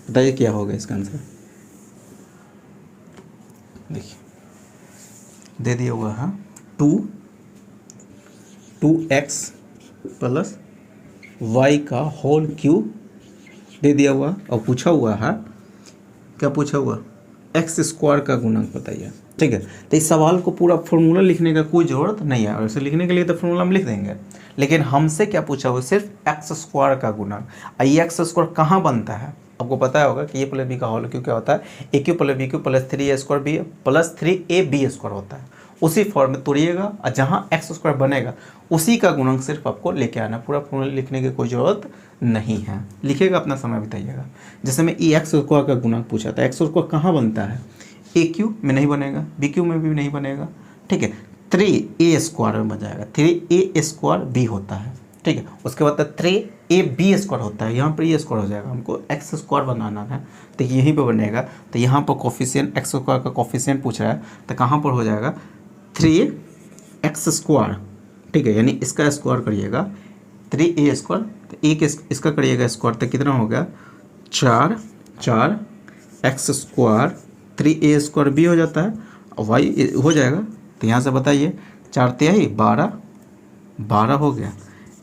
बताइए क्या होगा इसका आंसर। देखिए दे दिया हुआ है 2x + y का होल क्यूब दे दिया हुआ, और पूछा हुआ है, क्या पूछा हुआ, x² का गुणांक बताइए, ठीक है। तो इस सवाल को पूरा फॉर्मूला लिखने का कोई ज़रूरत नहीं है, और इसे लिखने के लिए तो फॉर्मूला हम लिख देंगे, लेकिन हमसे क्या पूछा हुआ, सिर्फ x² का गुणांक। ये x² कहाँ बनता है, आपको पता होगा कि a + b का होल क्यों क्या होता है, a³ + b³ + 3a² b + 3ab² होता है। उसी फॉर्म में तोड़िएगा और जहाँ x² बनेगा उसी का गुणांक सिर्फ आपको लेके आना, पूरा फॉर्मूला लिखने की कोई ज़रूरत नहीं है। लिखिएगा, अपना समय बिताइएगा। जैसे मैं x² का गुणांक पूछा था, x² कहाँ बनता है, a³ में नहीं बनेगा, b³ में भी नहीं बनेगा, ठीक है, 3a² में बन जाएगा, 3a² b होता है, ठीक है। उसके बाद 3ab² होता है, यहाँ पर a² हो जाएगा, हमको x² बनाना है तो यहीं पे बनेगा। तो यहाँ पर कोफिशिएंट x² का कोफिशिएंट पूछ रहा है, तो कहाँ पर हो जाएगा 3x², ठीक है, यानी इसका स्क्वायर करिएगा 3a², तो एक इसका करिएगा स्क्वायर, तो कितना हो गया 4 x², 3a² b हो जाता है, और y हो जाएगा, तो यहाँ से बताइए 4 तिहाई 12 हो गया,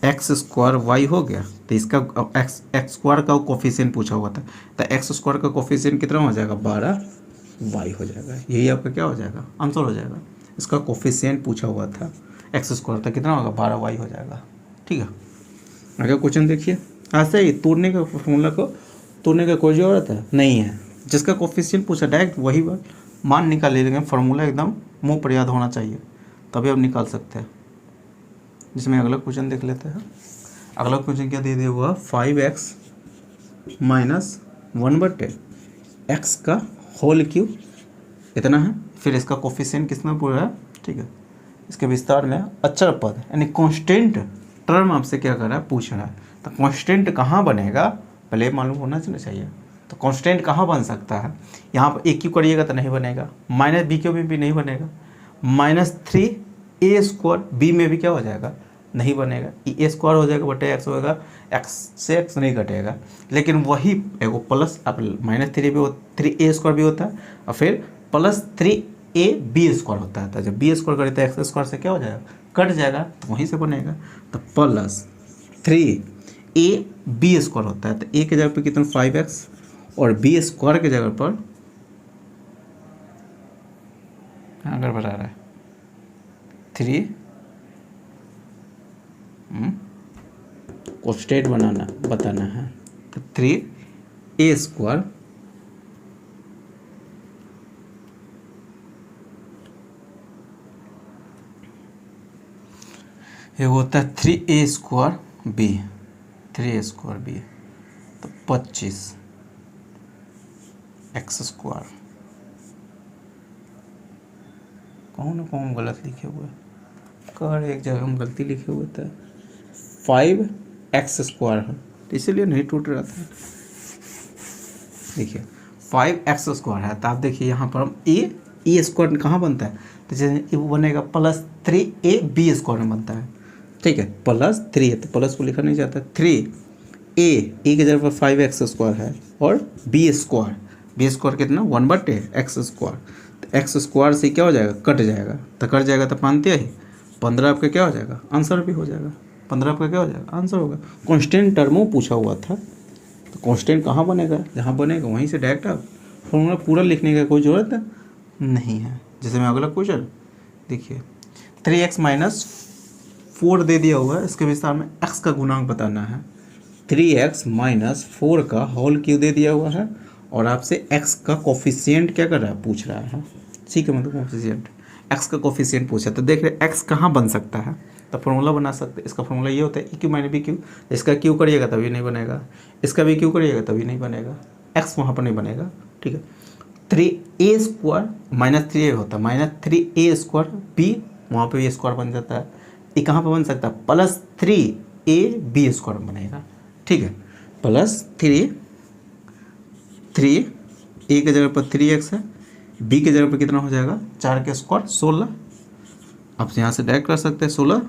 x² y हो गया, तो इसका x² का कोफिशिएंट पूछा हुआ था, तो x² का कोफिशिएंट कितना हो जाएगा 12y हो जाएगा, यही आपका क्या हो जाएगा आंसर हो जाएगा। इसका कोफिशिएंट पूछा हुआ था x² तो कितना होगा 12y हो जाएगा, ठीक है। आगे क्वेश्चन देखिए, ऐसे ही तोड़ने का फॉर्मूला को तोड़ने का कोई ज़रूरत है नहीं है, जिसका कोफिशिएंट पूछा डायरेक्ट वही बात मान निकाल लेंगे, फार्मूला एकदम मुँह पर याद होना चाहिए, तभी आप निकाल सकते हैं। जिसमें अगला क्वेश्चन देख लेते हैं। अगला क्वेश्चन क्या दे दिया हुआ, 5x - 1/x का होल क्यूब इतना है, फिर इसका कोफिशिएंट कितना पूरा है, ठीक है। इसके विस्तार में अचर पद यानी कांस्टेंट टर्म आपसे क्या कर रहा है, पूछ रहा है, तो कांस्टेंट कहाँ बनेगा पहले मालूम होना चाहिए। तो कांस्टेंट कहाँ बन सकता है, यहाँ पर a³ करिएगा तो नहीं बनेगा, -b³ में भी नहीं बनेगा, -3a² b में भी क्या हो जाएगा नहीं बनेगा, a² हो जाएगा बटे x होगा, x से x नहीं घटेगा, लेकिन वही एगो प्लस -3a² भी होता है और फिर +3ab² होता है, तो जब b² करें तो x² से क्या हो जाएगा कट जाएगा, तो वहीं से बनेगा, तो +3ab² होता है, तो a के जगह पे कितना 5x और बी स्क्वायर की जगह पर अगर बढ़ा रहा है 3 कोस्टेट बताना है तो 3a² ये होता है 3a² b 3a² b तो 25 x²। कौन गलत लिखे हुए कर एक जगह हम गलती लिखे हुए थे 5x² है तो इसीलिए नहीं टूट रहा था। देखिए 5x² है तो आप देखिए यहाँ पर हम ए² कहाँ बनता है तो जैसे वो बनेगा +3ab² में बनता है। ठीक है +3 है तो प्लस को लिखा नहीं जाता 3a की जगह पर 5x² है और b² कितना 1/x²। तो x² से क्या हो जाएगा कट जाएगा तो कट जाएगा तो मानते ही 15 आपका क्या हो जाएगा आंसर भी हो जाएगा। 15 आपका क्या हो जाएगा आंसर होगा। कांस्टेंट टर्मों पूछा हुआ था तो कांस्टेंट कहाँ बनेगा जहाँ बनेगा वहीं से डायरेक्ट आप फॉर्मूला पूरा लिखने का कोई ज़रूरत नहीं है। जैसे मैं अगला क्वेश्चन देखिए 3x - 4 दे दिया हुआ है इसके विस्तार में x का गुणांक बताना है। 3x - 4 का होल क्यों दे दिया हुआ है और आपसे x का कोफिशिएंट क्या कर रहा है पूछ रहा है। ठीक है मतलब कोफिशिएंट x का कोफिशिएंट पूछा तो देख रहे x कहाँ बन सकता है तो फॉर्मूला बना सकते हैं। इसका फॉर्मूला ये होता है EQ - BQ। इसका Q करिएगा तभी नहीं बनेगा इसका भी Q करिएगा तभी नहीं बनेगा x वहाँ पर नहीं बनेगा। ठीक है 3a² - 3a होता है -3a² b वहाँ पे भी स्क्वायर बन जाता है। ये कहाँ पर बन सकता है +3ab² बनेगा। ठीक है +3 a की जगह पर 3x है b की जगह पर कितना हो जाएगा 4 का स्क्वायर 16। आप यहाँ से डायरेक्ट कर सकते हैं 16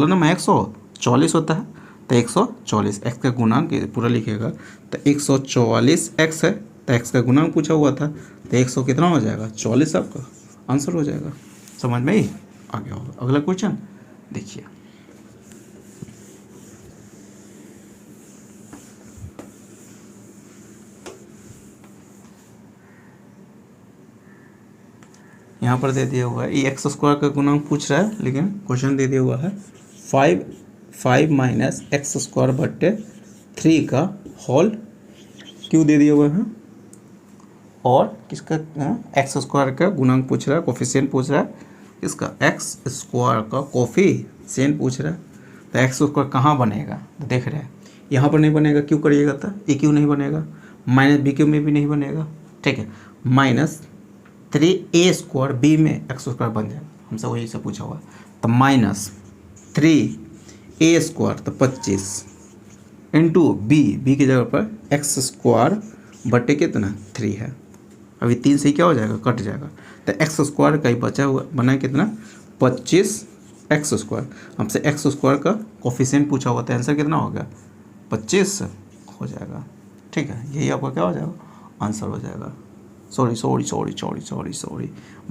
ना 144 होता है तो 144 x का गुणांक पूरा लिखेगा तो 144x है तो x का गुणांक पूछा हुआ था तो 100 कितना हो जाएगा 44 आपका आंसर हो जाएगा। समझ में ही आ गया होगा। अगला क्वेश्चन देखिए यहाँ पर दे दिया हुआ है ये x² का गुणांक पूछ रहा है लेकिन क्वेश्चन दे दिया हुआ है 5 -x²/3 का होल क्यों दे दिया हुआ है और किसका x² का गुणांक पूछ रहा है कोफिशिएंट पूछ रहा है किसका x² का कोफिशिएंट पूछ रहा है तो x² कहाँ बनेगा तो देख रहे हैं यहाँ पर नहीं बनेगा क्यों करिएगा तो ए क्यों नहीं बनेगा -BQ में भी नहीं बनेगा। ठीक है -3a² b में x² बन जाएगा हमसे वही से पूछा हुआ तो -3a² तो 25 इंटू b की जगह पर x² कितना 3 है। अभी 3 से क्या हो जाएगा कट जाएगा तो x² का ही बचा हुआ बना कितना 25x²। हमसे x² का कोफिशिएंट पूछा हुआ था आंसर कितना हो गया 25 हो जाएगा। ठीक है यही आपका क्या हो जाएगा आंसर हो जाएगा। सॉरी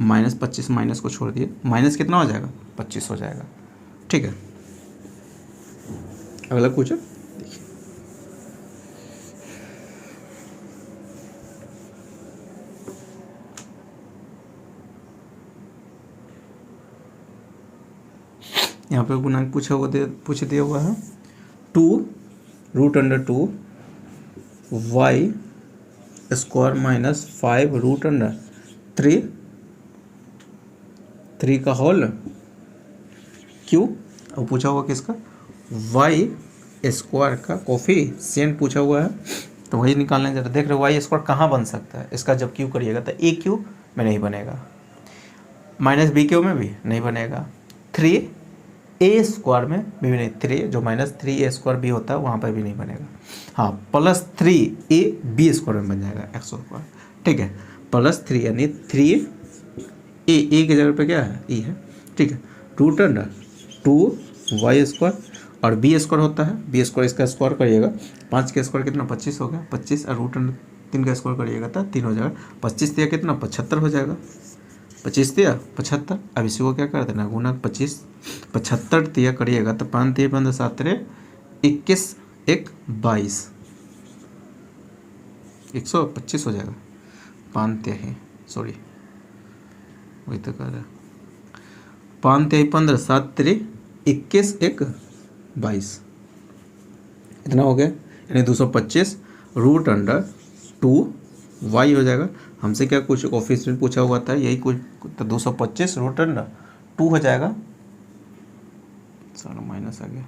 -25 माइनस को छोड़ दिए माइनस कितना हो जाएगा 25 हो जाएगा। ठीक है अगला क्वेश्चन देखिए यहाँ पे गुणांक पूछ दिया हुआ है 2√2 y² - 5√3 का होल क्यों अब पूछा हुआ किसका y² का कोफिशिएंट पूछा हुआ है तो वही निकालने जरा देख रहे y² कहाँ बन सकता है इसका जब क्यू करिएगा तो AQ में नहीं बनेगा -BQ में भी नहीं बनेगा 3a² में भी नहीं 3 जो -3a² b होता है वहाँ पर भी नहीं बनेगा। हाँ +3ab² में बन जाएगा x²। ठीक है +3 यानी 3a की जगह पे क्या है e है। ठीक है √2y² और b² होता है b² इसका स्क्वायर करिएगा 5 का स्क्वायर कितना 25 हो गया 25 और √3 का स्क्वायर करिएगा तो 3 हो जाएगा 25 दिया कितना 75 हो जाएगा 25 दिया 75। अब इसी को क्या कर देना गुना 75 दिया करिएगा तो 5 3 15 7 3 21 1 22 125 हो जाएगा, 5 तिहाई, सॉरी वही तो कह रहा है, 5 तिहाई 15, 7 तिरी 21, 1 22, इतना हो गया। यानी 225 रूट अंडर 2y हो जाएगा। हमसे क्या कुछ कोफिशिएंट पूछा हुआ था, यही कुछ, तो 225 रूट अंडर 2 हो जाएगा। सारा माइनस आ गया,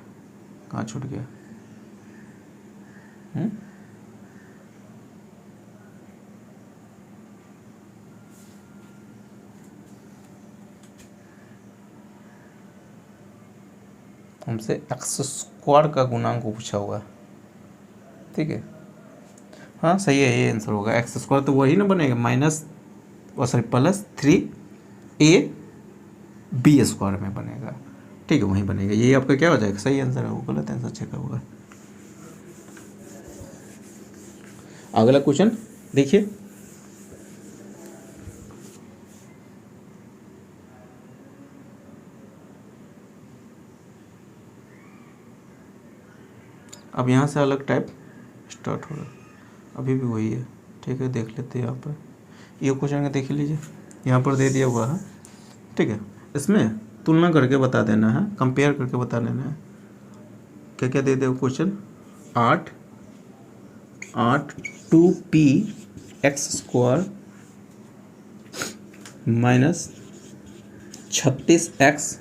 कहाँ छूट गया? हमसे एक्स स्क्वायर का गुणांक पूछा हुआ, ठीक है। हाँ सही है, ये आंसर होगा। एक्स स्क्वायर तो वही ना बनेगा, minus sorry plus 3ab square में बनेगा, ठीक है, वही बनेगा। ये आपका क्या हो जाएगा? सही आंसर है, वो गलत आंसर चेक होगा। अगला क्वेश्चन देखिए, अब यहाँ से अलग टाइप स्टार्ट हो रहा है, अभी भी वही है, ठीक है। देख लेते हैं यहाँ पर, ये क्वेश्चन का देख लीजिए, यहाँ पर दे दिया हुआ है, ठीक है। इसमें तुलना करके बता देना है, कंपेयर करके बता देना है। क्या क्या दे दे question? 8 2p x square minus 36x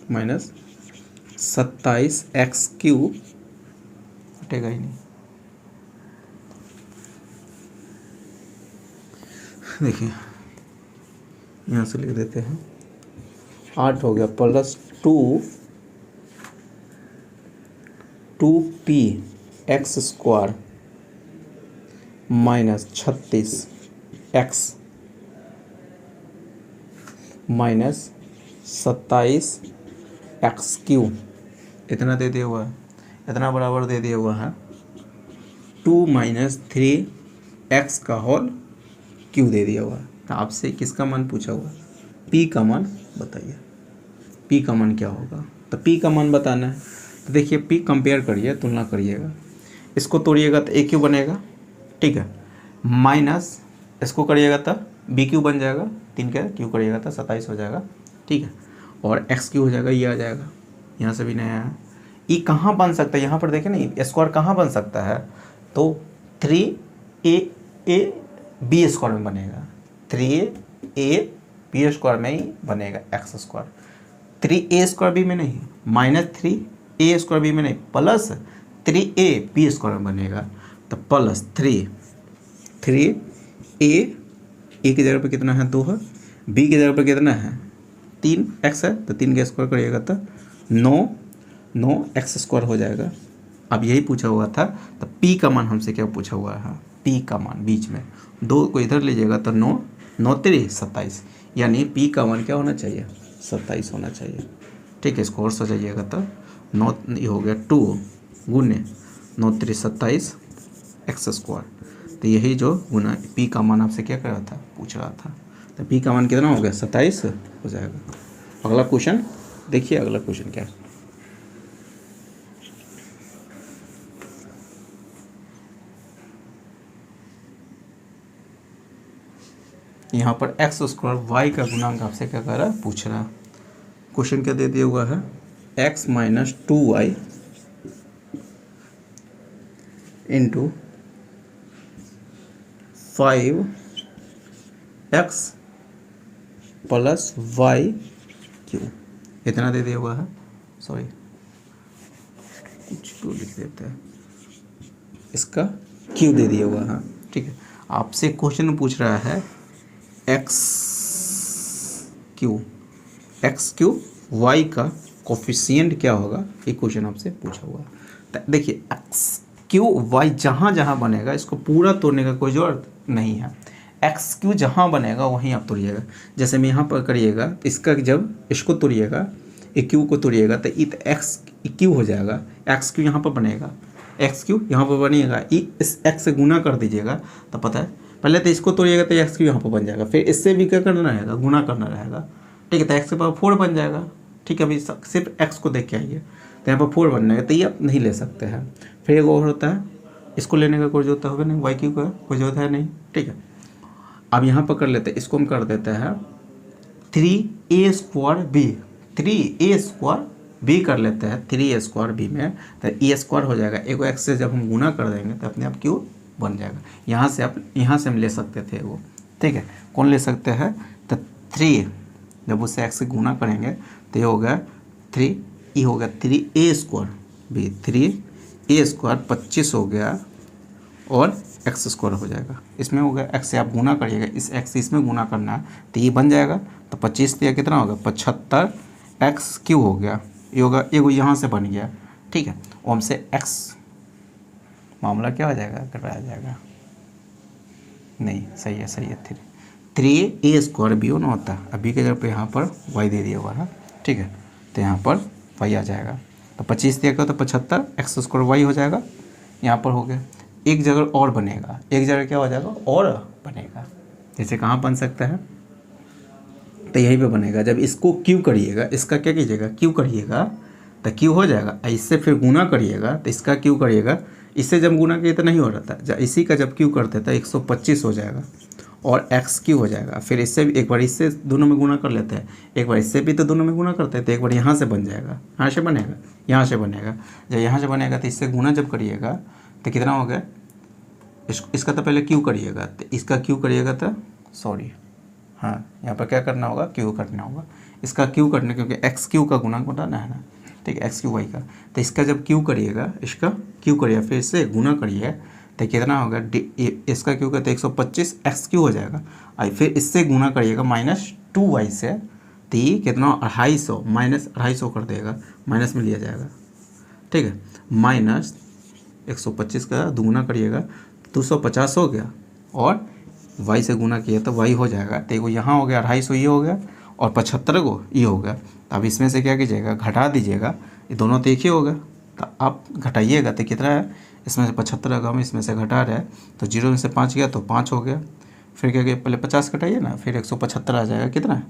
minus 27x cube, हटेगा ही नहीं। देखिए यहाँ से लिख देते हैं, 8 हो गया plus 2p x square minus 36x minus 27x cube, इतना दे दिया हुआ है, इतना बराबर दे दिया हुआ है 2 माइनस 3x का होल क्यूब दे दिया हुआ है। तो आपसे किसका मान पूछा हुआ? p का मान बताइए, p का मान क्या होगा? तो p का मान बताना है। तो देखिए p कंपेयर करिए, तुलना करिएगा, इसको तोड़िएगा तो a क्यूब बनेगा, ठीक है, माइनस इसको करिएगा तो b क्यूब बन जाएगा, 3 का क्यूब करिएगा तो 27 हो जाएगा, ठीक है, और x क्यूब हो जाएगा, ये आ जाएगा, यहाँ से भी नहीं आया। e कहाँ बन सकता है? यहाँ पर देखें ना, स्क्वायर कहाँ बन सकता है? तो 3ab स्क्वायर में बनेगा, 3ab स्क्वायर में ही बनेगा x square, 3a square B में नहीं, माइनस 3a स्क्वायर बी में नहीं, प्लस 3ab स्क्वायर में बनेगा। तो प्लस 3a ए की जगह पर कितना है? 2 है, बी की जगह पर कितना है? 3x है, तो 3 का स्क्वायर करिएगा तो 9x स्क्वायर हो जाएगा। अब यही पूछा हुआ था, तो p का मान हमसे क्या पूछा हुआ है? p का मान बीच में 2 को इधर लीजिएगा तो 9 3 27, यानी p का मान क्या होना चाहिए? 27 होना चाहिए, ठीक है। इसको और सजाइएगा तो 9 ये हो गया 2 गुने 9 3 27 एक्स स्क्वायर। तो यही जो गुना p का मान आपसे क्या कर रहा था? पूछ रहा था। तो p का मान कितना हो गया? 27 हो जाएगा। अगला क्वेश्चन देखिए, अगला क्वेश्चन क्या है? यहाँ पर एक्स स्क्वायर वाई का गुणांक आपसे क्या कर रहा है? पूछ रहा है। क्वेश्चन क्या दे दिया हुआ है? x minus 2y into 5x plus y cube, इतना दे दिया हुआ है, सॉरी कुछ तो लिख देते हैं, इसका क्यू दे दिया हुआ है, ठीक है। आपसे क्वेश्चन पूछ रहा है एक्स क्यू वाई का कोफिशिएंट क्या होगा, ये क्वेश्चन आपसे पूछा हुआ। तो देखिए एक्स क्यू वाई जहाँ जहाँ बनेगा इसको पूरा तोड़ने का कोई ज़रूरत नहीं है, एक्स क्यू जहाँ बनेगा वहीं आप तोड़िएगा। जैसे मैं यहाँ पर करिएगा, इसका जब इसको तोड़िएगा, ए क्यू को तोड़िएगा तो एक्स क्यू हो जाएगा, एक्स क्यू यहाँ पर बनेगा, एक्स क्यू यहाँ पर बनेगा, इस एक्स से गुना कर दीजिएगा तो पता है, पहले तो इसको तोड़िएगा तो एक्स क्यू यहाँ पर बन जाएगा, फिर इससे भी क्या करना रहेगा? गुना करना रहेगा, ठीक है। तो एक्स के पावर 4 बन जाएगा, ठीक है। अभी सिर्फ एक्स को देख के आइए, तो यहाँ पर 4 बनना है, तो ये आप नहीं ले सकते हैं। फिर एक और होता है, इसको लेने का कोई जरूरत होगा नहीं, वाई क्यू का कोई जरूरत है नहीं, ठीक है। अब यहाँ पर कर लेते हैं, इसको हम कर देते हैं 3a² b, 3a² b कर लेते हैं 3a² b में, तो a² हो जाएगा, एक एक्स से जब हम गुना कर देंगे तो अपने आप क्यू बन जाएगा। यहाँ से हम ले सकते थे वो, ठीक है। कौन ले सकते हैं, तो 3 जब उससे एक्स से गुना करेंगे तो ये हो गया 3, ये हो गया 3a² b, 3a² 25 हो गया और x² हो जाएगा। इसमें हो गया x से आप गुना करिएगा, इस x से इसमें गुना करना है तो ये बन जाएगा, तो 25 दिया कितना होगा 75x³ हो गया, ये होगा, ये यहाँ से बन गया, ठीक है। ओम से x मामला क्या हो जाएगा, घटाया जाएगा, नहीं सही है 3a² b होना होता है, अभी के जगह पे यहाँ पर y दे दिया हुआ है, ठीक है, तो यहाँ पर y आ जाएगा, तो 25 दिया तो 75x² y हो जाएगा, यहाँ पर हो गया। एक जगह और बनेगा, एक जगह क्या हो जाएगा और बनेगा, जैसे कहाँ बन सकता है, तो यहीं पे बनेगा। जब इसको क्यू करिएगा, इसका क्या कीजिएगा क्यू करिएगा तो क्यू हो जाएगा, इससे फिर गुना करिएगा तो इसका क्यू करिएगा, इससे जब गुना किया तो नहीं हो रहा था, जब इसी का जब क्यू करते तो 125 हो जाएगा और x³ हो जाएगा। फिर इससे भी एक बार इससे दोनों में गुना कर लेते हैं, एक बार इससे भी तो दोनों में गुना करते हैं, तो एक बार यहाँ से बन जाएगा, यहाँ से बनेगा, यहाँ से बनेगा, जब यहाँ से बनेगा तो इससे गुना जब करिएगा तो कितना हो गया, इसका तो पहले क्यू करिएगा, तो इसका क्यू करिएगा तो सॉरी हाँ यहाँ पर क्या करना होगा, क्यू करना होगा, इसका क्यू करने, क्योंकि x³ का गुणा बताना है ना, ठीक है, x³ y का, तो इसका जब क्यू करिएगा, इसका क्यू करिएगा, फिर इससे गुना करिए तो कितना होगा, इसका क्यू का तो 125 x³ हो जाएगा, और फिर इससे गुना करिएगा -2y से, तो ये कितना 250 -250 कर देगा, माइनस में लिया जाएगा, ठीक है, -125 का दुगुना करिएगा 250 हो गया, और y से गुना किया तो y हो जाएगा, तो वो यहाँ हो गया 250, ये हो गया, और 75 को ये हो गया। तो अब इसमें से क्या कीजिएगा, घटा दीजिएगा, ये दोनों तो एक ही होगा, तो आप घटाइएगा तो कितना है, इसमें से 75 का हम इसमें से घटा रहे हैं, तो 0 में से 5 गया तो 5 हो गया, फिर क्या किया, पहले 50 घटाइए ना, फिर 175 आ जाएगा, कितना है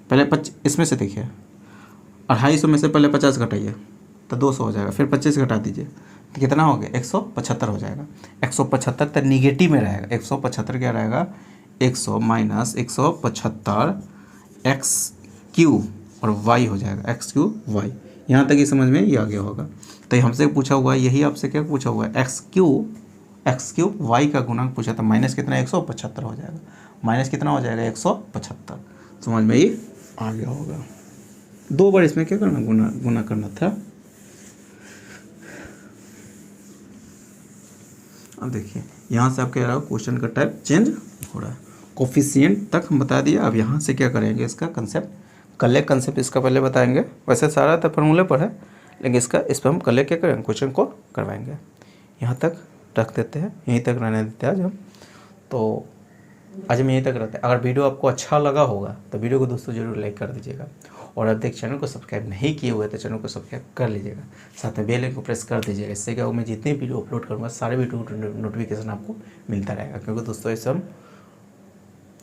पहले इसमें से देखिए 250 में से पहले 50 घटाइए तो 200 हो जाएगा, फिर 25 घटा दीजिए तो कितना हो गया 175 हो जाएगा। 175 तो निगेटिव में रहेगा, 175 क्या रहेगा 100 - 175 x³ और y हो जाएगा, x³ y। यहाँ तक ही समझ में ये आ गया होगा। तो ये हमसे पूछा हुआ है, यही आपसे क्या पूछा हुआ है, x³ y का गुणांक पूछा था, माइनस कितना 175 हो जाएगा, माइनस कितना हो जाएगा 175, समझ में ये आ गया होगा। 2 बार इसमें क्या करना, गुना करना था। अब देखिए यहाँ से आप कह रहा हो क्वेश्चन का टाइप चेंज हो रहा है, कोफिशिएंट तक हम बता दिया। अब यहाँ से क्या करेंगे, इसका कंसेप्ट कल एक कंसेप्ट इसका पहले बताएंगे, वैसे सारा तो फॉर्मूले पर है, लेकिन इस पर हम कल क्या करेंगे, क्वेश्चन को करवाएंगे। यहाँ तक रख देते हैं, यहीं तक रहने देते हैं आज हम, तो आज हम यहीं तक रहते हैं। अगर वीडियो आपको अच्छा लगा होगा तो वीडियो को दोस्तों जरूर लाइक कर दीजिएगा, और अब तक चैनल को सब्सक्राइब नहीं किए हुए तो चैनल को सब्सक्राइब कर लीजिएगा, साथ में बेल आइकन को प्रेस कर दीजिएगा। इससे क्या होगा, मैं जितने वीडियो अपलोड करूँगा सारे वीडियो नोटिफिकेशन आपको मिलता रहेगा। क्योंकि दोस्तों इसे हम,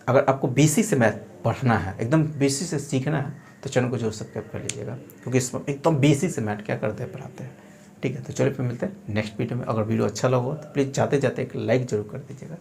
अगर आपको बेसिक से मैथ पढ़ना है, एकदम बेसिक से सीखना है, तो चैनल को जरूर सब्सक्राइब कर लीजिएगा, क्योंकि इसमें एकदम बेसिक से मैथ क्या करते हैं, पढ़ाते हैं। ठीक है, तो चलिए फिर मिलते हैं नेक्स्ट वीडियो में। अगर वीडियो अच्छा लगा हो तो प्लीज़ जाते जाते एक लाइक जरूर कर दीजिएगा।